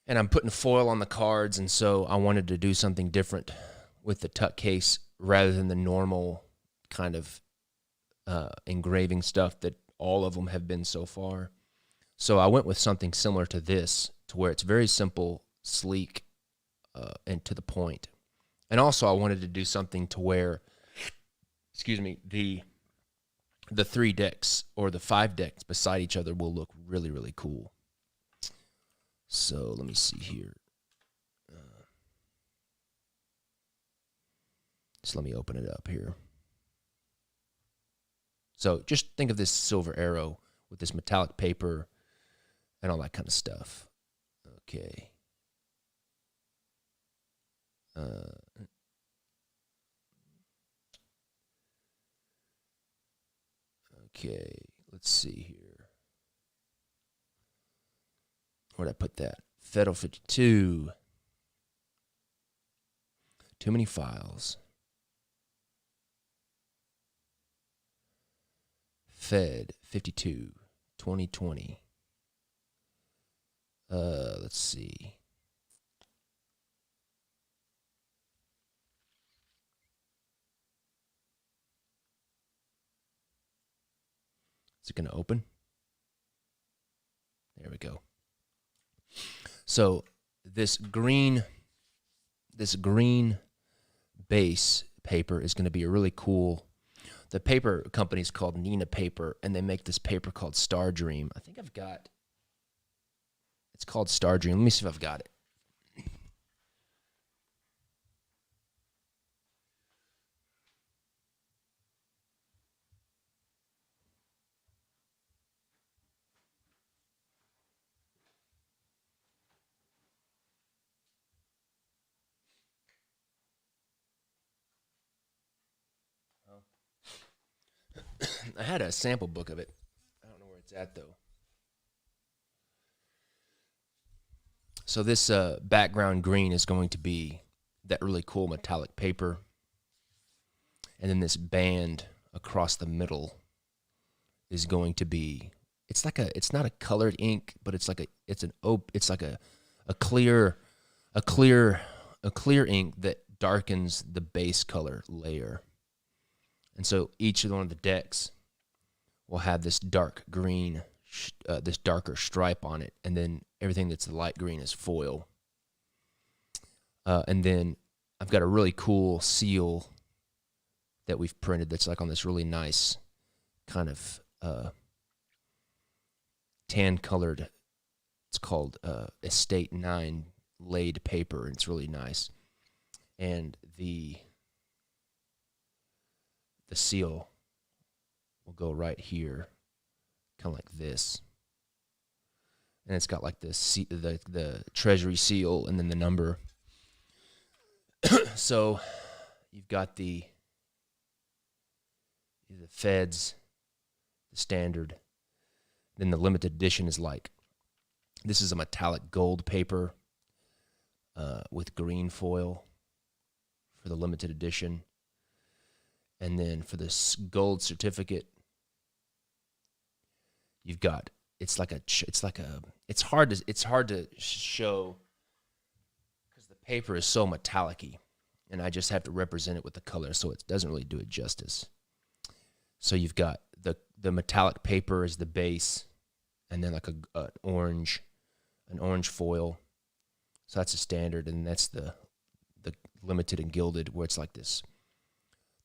And I'm putting foil on the cards, and so I wanted to do something different with the tuck case rather than the normal kind of engraving stuff that all of them have been so far. So I went with something similar to this, to where it's very simple, sleek, and to the point. And also I wanted to do something to where, the 3 decks or the 5 decks beside each other will look really, really cool. So let me see here. Just let me open it up here. So just think of this Silver Arrow with this metallic paper and all that kind of stuff. Okay. Okay, let's see here. Where'd I put that? Federal 52. Too many files. Fed 52, 2020. Let's see. Is it going to open? There we go. So this green base paper is going to be a really cool. The paper company is called Nina Paper, and they make this paper called Star Dream. I think it's called Star Dream. Let me see if I've got it. I had a sample book of it. I don't know where it's at, though. So this background green is going to be that really cool metallic paper. And then this band across the middle is going to be, it's not a colored ink, but it's like a clear ink that darkens the base color layer. And so each of one of the decks will have this dark green, this darker stripe on it, and then everything that's the light green is foil. And then I've got a really cool seal that we've printed that's like on this really nice kind of tan-colored, it's called Estate 9 laid paper, and it's really nice. And the the seal will go right here, kind of like this. And it's got like the treasury seal and then the number. So you've got the feds, the standard. Then the limited edition is like, this is a metallic gold paper with green foil for the limited edition. And then for this gold certificate, you've got, it's hard to show because the paper is so metallic-y, and I just have to represent it with the color, so it doesn't really do it justice. So you've got the metallic paper as the base, and then like an orange foil. So that's a standard, and that's the limited and gilded, where it's like this.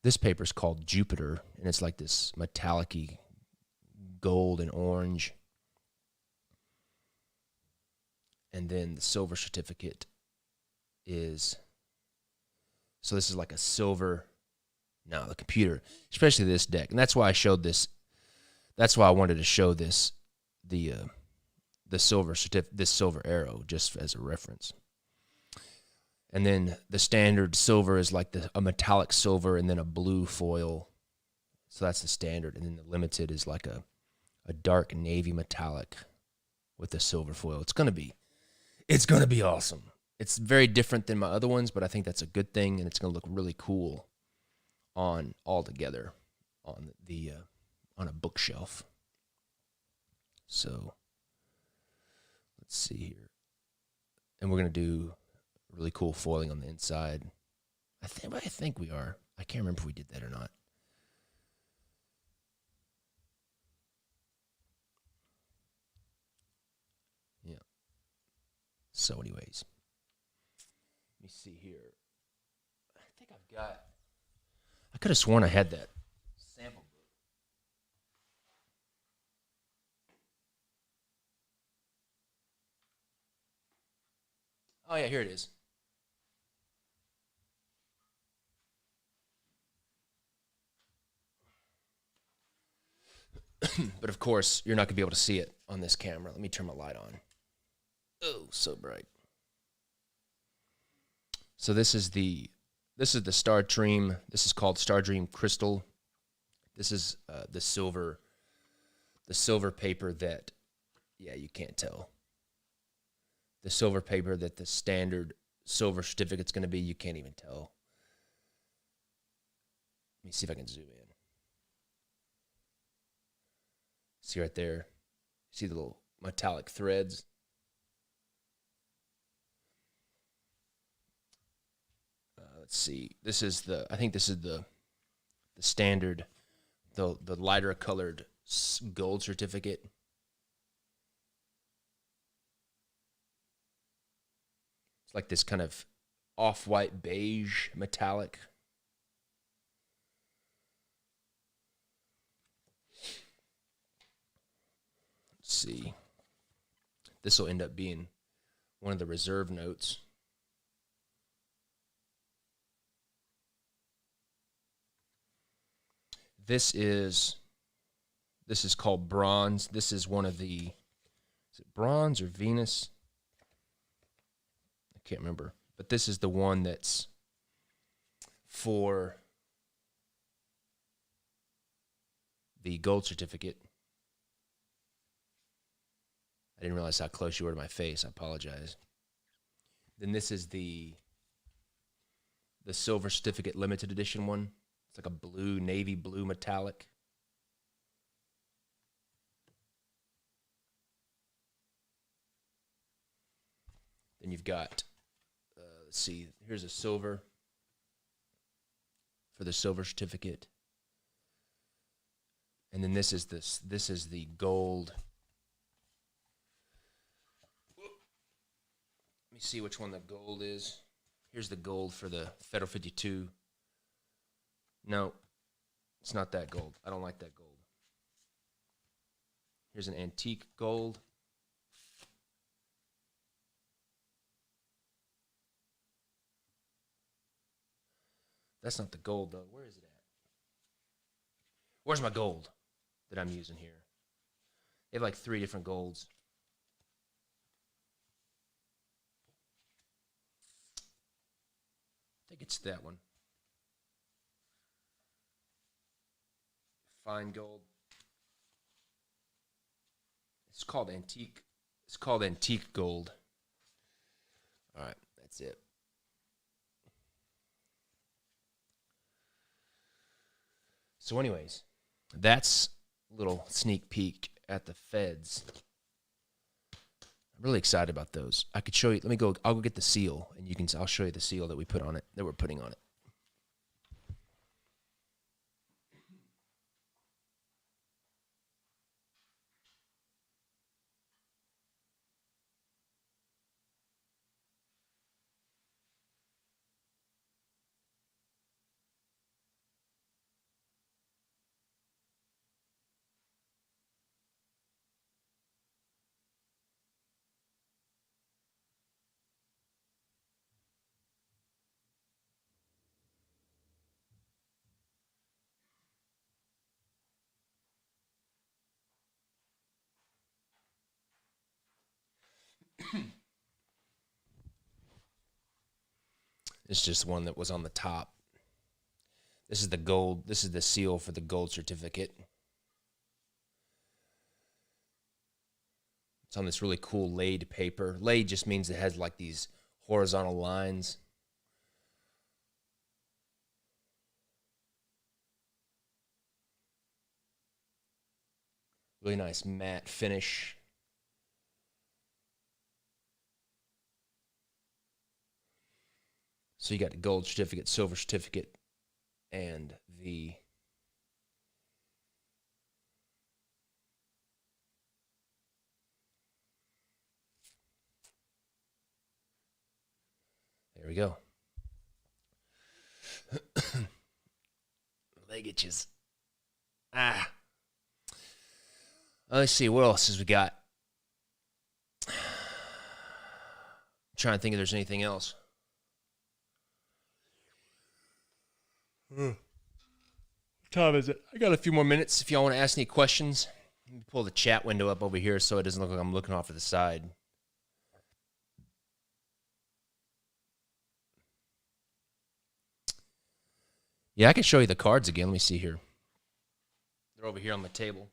This paper is called Jupiter, and it's like this metallic-y gold and orange. And then the silver certificate is, so this is like a silver, no, the computer, especially this deck. And that's why I showed this. That's why I wanted to show this, the silver this silver arrow, just as a reference. And then the standard silver is like a metallic silver and then a blue foil. So that's the standard. And then the limited is like a dark navy metallic with a silver foil. It's gonna be awesome. It's very different than my other ones, but I think that's a good thing, and it's gonna look really cool on a bookshelf. So let's see here, and we're gonna do really cool foiling on the inside. I think we are. I can't remember if we did that or not. Yeah. So anyways, let me see here. I could have sworn I had that sample book. Oh yeah, here it is. But of course, you're not going to be able to see it on this camera. Let me turn my light on. Oh, so bright. So this is the Star Dream. This is called Star Dream Crystal. This is the silver paper that, yeah, you can't tell. The silver paper that the standard silver certificate's going to be, you can't even tell. Let me see if I can zoom in. See right there? See the little metallic threads? Let's see. I think this is the standard, the lighter colored gold certificate. It's like this kind of off-white beige metallic. Let's see. This will end up being one of the reserve notes. This is called bronze. This is one of the, is it bronze or Venus? I can't remember. But this is the one that's for the gold certificate. I didn't realize how close you were to my face. I apologize. Then this is the silver certificate limited edition one. It's like a blue, navy blue metallic. Then you've got, let's see, here's a silver for the silver certificate. And then this is the gold. Let me see which one the gold is. Here's the gold for the Federal 52. No, it's not that gold. I don't like that gold. Here's an antique gold. That's not the gold, though. Where is it at? Where's my gold that I'm using here? They have like 3 different golds. I think it's that one. Fine gold. It's called antique. It's called antique gold. All right, that's it. So anyways, that's a little sneak peek at the feds. I'm really excited about those. I could show you. I'll go get the seal, and I'll show you the seal that we put on it, that we're putting on it. It's just one that was on the top. This is the gold. This is the seal for the gold certificate. It's on this really cool laid paper. Laid just means it has like these horizontal lines. Really nice matte finish. So you got the gold certificate, silver certificate, and the there we go. Leg itches. Let's see, what else has we got? I'm trying to think if there's anything else. What time is it? I got a few more minutes if y'all want to ask any questions. Let me pull the chat window up over here so it doesn't look like I'm looking off to the side. Yeah, I can show you the cards again. Let me see here. They're over here on the table.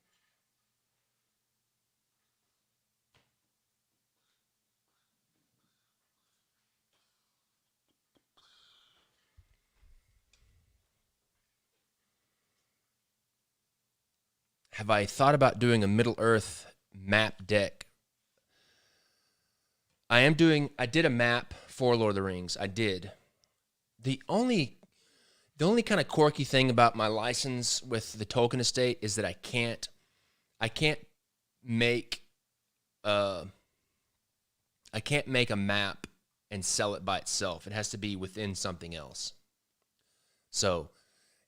Have I thought about doing a Middle-earth map deck? I did a map for Lord of the Rings. I did. The only kind of quirky thing about my license with the Tolkien estate is that I can't make a map and sell it by itself. It has to be within something else. So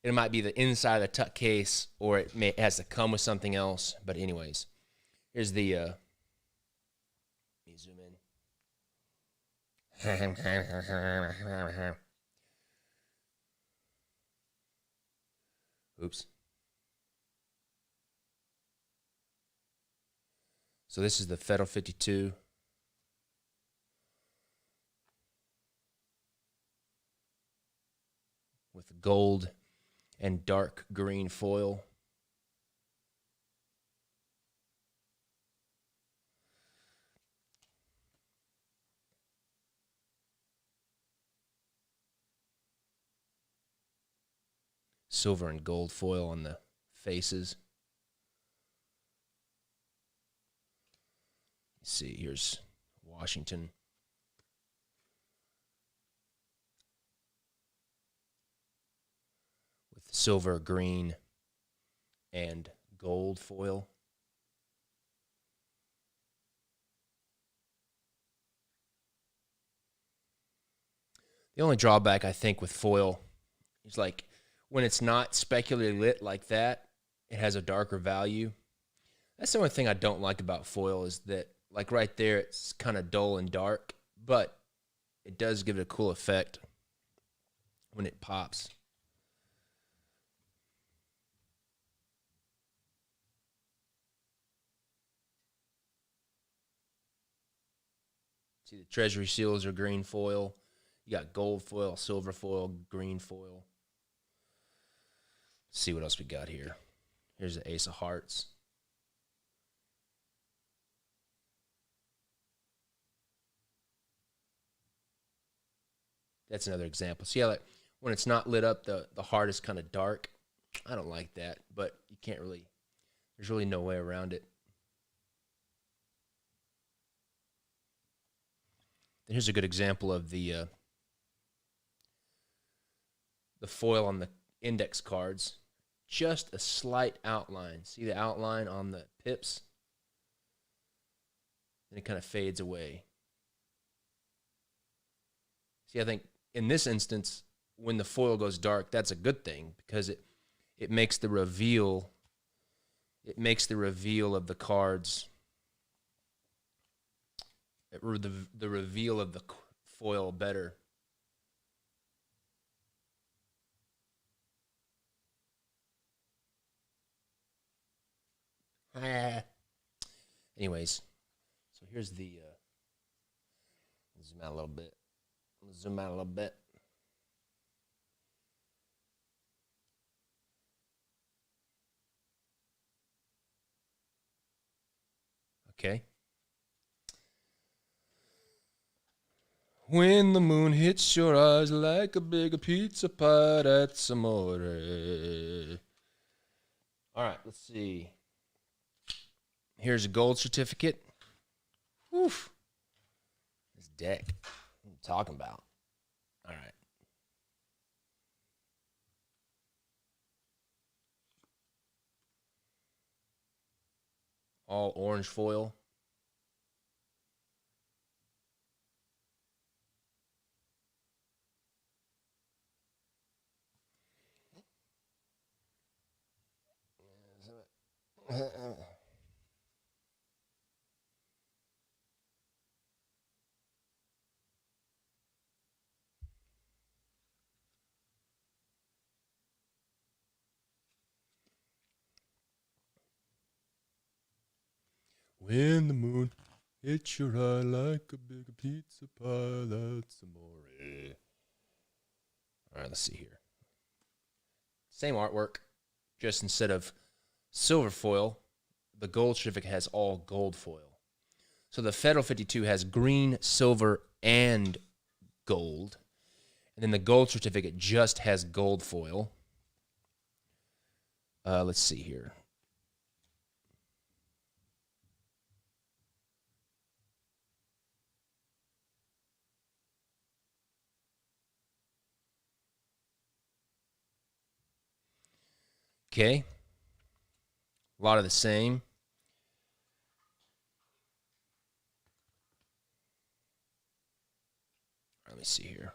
it might be the inside of the tuck case, or it has to come with something else. But anyways, here's the. Let me zoom in. Oops. So this is the Federal 52. With gold and dark green foil. Silver and gold foil on the faces. Let's see, here's Washington. With silver, green, and gold foil. The only drawback, I think, with foil is like when it's not specularly lit like that, it has a darker value. That's the only thing I don't like about foil is that, like right there, it's kind of dull and dark, but it does give it a cool effect when it pops. See, the treasury seals are green foil. You got gold foil, silver foil, green foil. Let's see what else we got here. Here's the Ace of Hearts. That's another example. See how, like, when it's not lit up, the heart is kind of dark. I don't like that, but you can't really, there's really no way around it. And here's a good example of the foil on the index cards. Just a slight outline. See the outline on the pips? And it kind of fades away. See, I think in this instance, when the foil goes dark, that's a good thing because it makes the reveal. It makes the reveal of the cards. The reveal of the foil better. Anyways, so here's the zoom out a little bit. Zoom out a little bit. Okay. When the moon hits your eyes like a big pizza pie, that's amore. All right, let's see. Here's a gold certificate. Woof. This deck. What are you talking about? All right. All orange foil. When the moon hits your eye like a big pizza pie, that's amore. All right, let's see here. Same artwork, just instead of silver foil, the gold certificate has all gold foil. So the Federal 52 has green, silver, and gold. And then the gold certificate just has gold foil. Let's see here. Okay. A lot of the same. Let me see here.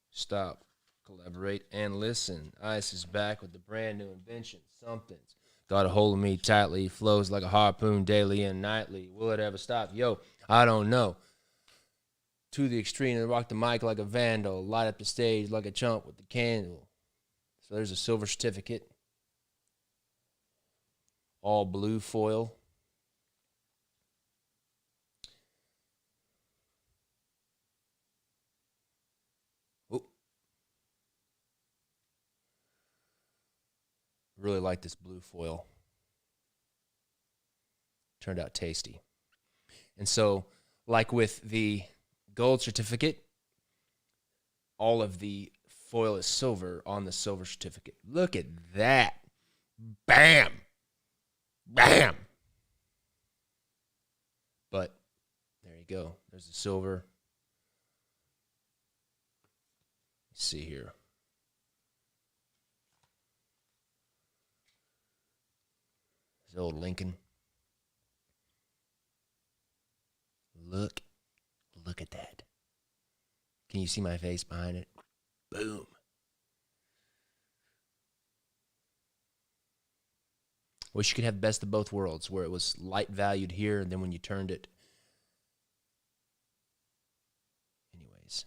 Stop, collaborate, and listen. Ice is back with the brand new invention. Something's got a hold of me tightly. Flows like a harpoon daily and nightly. Will it ever stop? Yo, I don't know. To the extreme, and rock the mic like a vandal. Light up the stage like a chump with the candle. So there's a silver certificate. All blue foil. Really like this blue foil. Turned out tasty. And so, like with the gold certificate, all of the foil is silver on the silver certificate. Look at that. Bam. Bam. But there you go. There's the silver. Let's see here. There's old Lincoln. Look at that. Can you see my face behind it? Boom. Wish you could have best of both worlds, where it was light valued here, and then when you turned it. Anyways.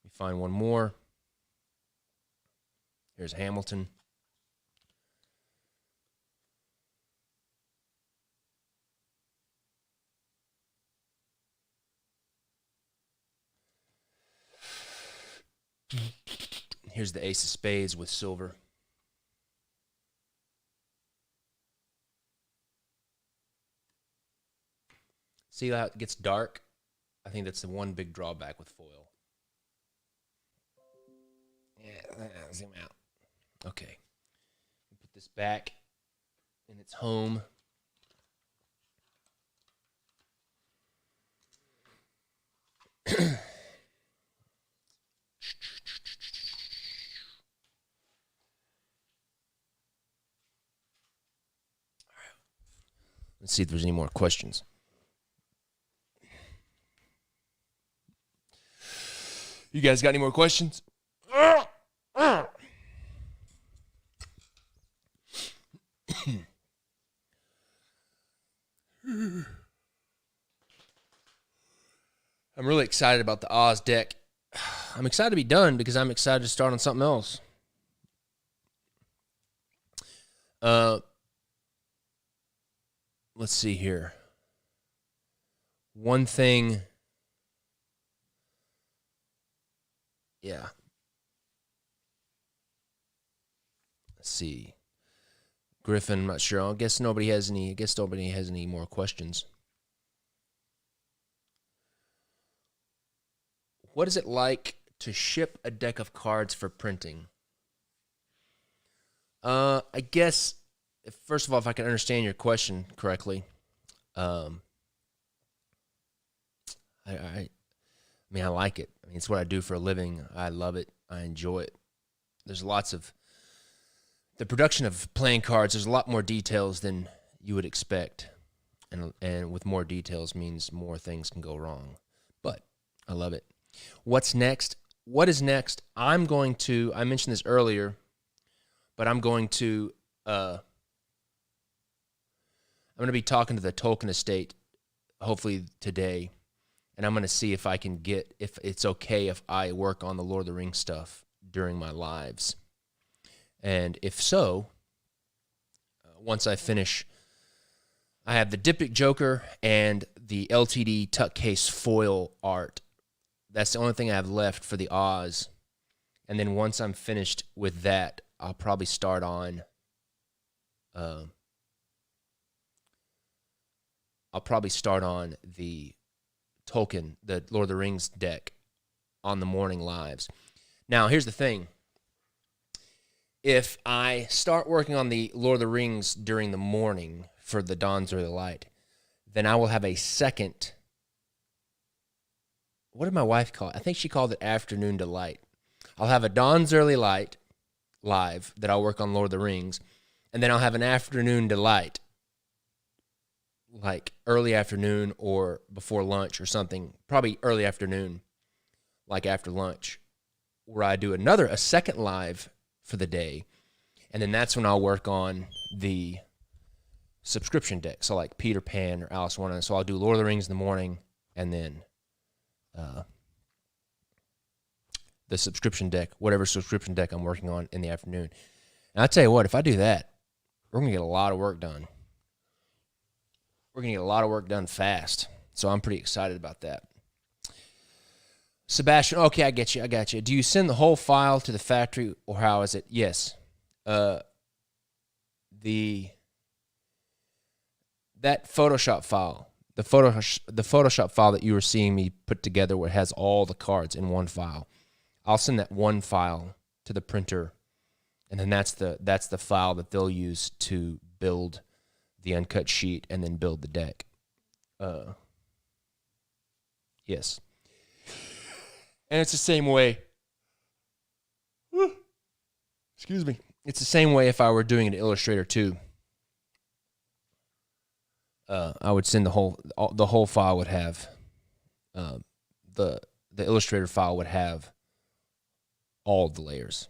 Let me find one more. Here's Hamilton. Here's the ace of spades with silver. See how it gets dark? I think that's the one big drawback with foil. Yeah, zoom out. Okay. Put this back in its home. Let's see if there's any more questions. You guys got any more questions? I'm really excited about the Oz deck. I'm excited to be done because I'm excited to start on something else. Let's see here. One thing. Yeah. Let's see. Griffin, I'm not sure. I guess nobody has any more questions. What is it like to ship a deck of cards for printing? I guess, first of all, if I can understand your question correctly, I mean, I like it. I mean, it's what I do for a living. I love it. I enjoy it. There's lots of the production of playing cards. There's a lot more details than you would expect, and with more details means more things can go wrong. But I love it. What's next? What is next? I mentioned this earlier, but I'm going to be talking to the Tolkien estate hopefully today, and I'm going to see if it's okay if I work on the Lord of the Rings stuff during my lives. And if so, once I finish, I have the Diptych Joker and the LTD Tuck Case foil art. That's the only thing I have left for the Oz. And then once I'm finished with that, I'll probably start on the Tolkien, the Lord of the Rings deck on the morning lives. Now, here's the thing. If I start working on the Lord of the Rings during the morning for the Dawn's Early Light, then I will have a second. What did my wife call it? I think she called it Afternoon Delight. I'll have a Dawn's Early Light live that I'll work on Lord of the Rings, and then I'll have an Afternoon Delight, like early afternoon or before lunch or something, probably early afternoon, like after lunch, where I do a second live for the day, and then that's when I'll work on the subscription deck, so like Peter Pan or Alice in Wonderland. So I'll do Lord of the Rings in the morning, and then the subscription deck, whatever subscription deck I'm working on in the afternoon. And I tell you what, if I do that, we're going to get a lot of work done. We're going to get a lot of work done fast. So I'm pretty excited about that. Sebastian, okay, I got you. Do you send the whole file to the factory, or how is it? Yes. That Photoshop file, the Photoshop file that you were seeing me put together, where it has all the cards in one file, I'll send that one file to the printer, and then that's the file that they'll use to build the uncut sheet and then build the deck. Yes. And it's the same way. Excuse me. It's the same way if I were doing an Illustrator too. I would send the whole file would have the Illustrator file would have all the layers.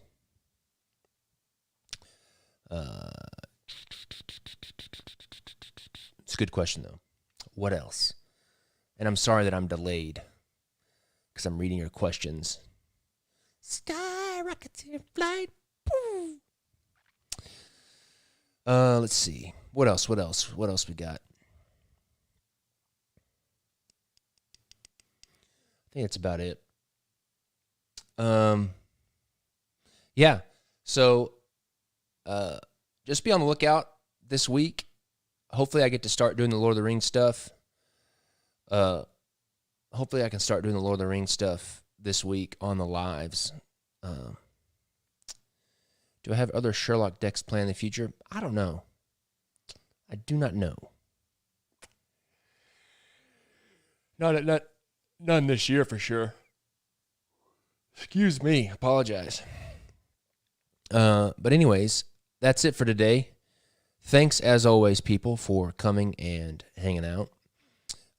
It's a good question though. What else? And I'm sorry that I'm delayed, because I'm reading your questions. Skyrocketing flight. Let's see. What else we got? I think that's about it. Yeah. So just be on the lookout this week. Hopefully I get to start doing the Lord of the Rings stuff. Hopefully I can start doing the Lord of the Rings stuff this week on the lives. Do I have other Sherlock decks planned in the future? I don't know. I do not know. None this year for sure. Excuse me. Apologize. But anyways, that's it for today. Thanks as always, people, for coming and hanging out.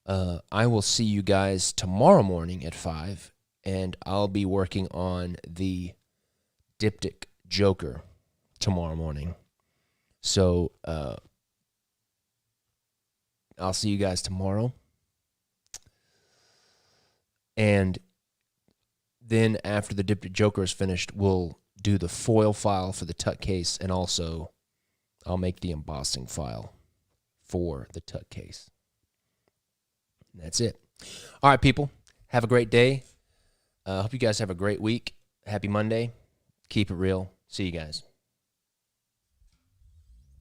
I will see you guys tomorrow morning at 5, and I'll be working on the Diptych Joker tomorrow morning. So I'll see you guys tomorrow. And then after the Diptych Joker is finished, we'll do the foil file for the Tuck case, and also I'll make the embossing file for the Tuck case. And that's it. All right, people. Have a great day. Hope you guys have a great week. Happy Monday. Keep it real. See you guys.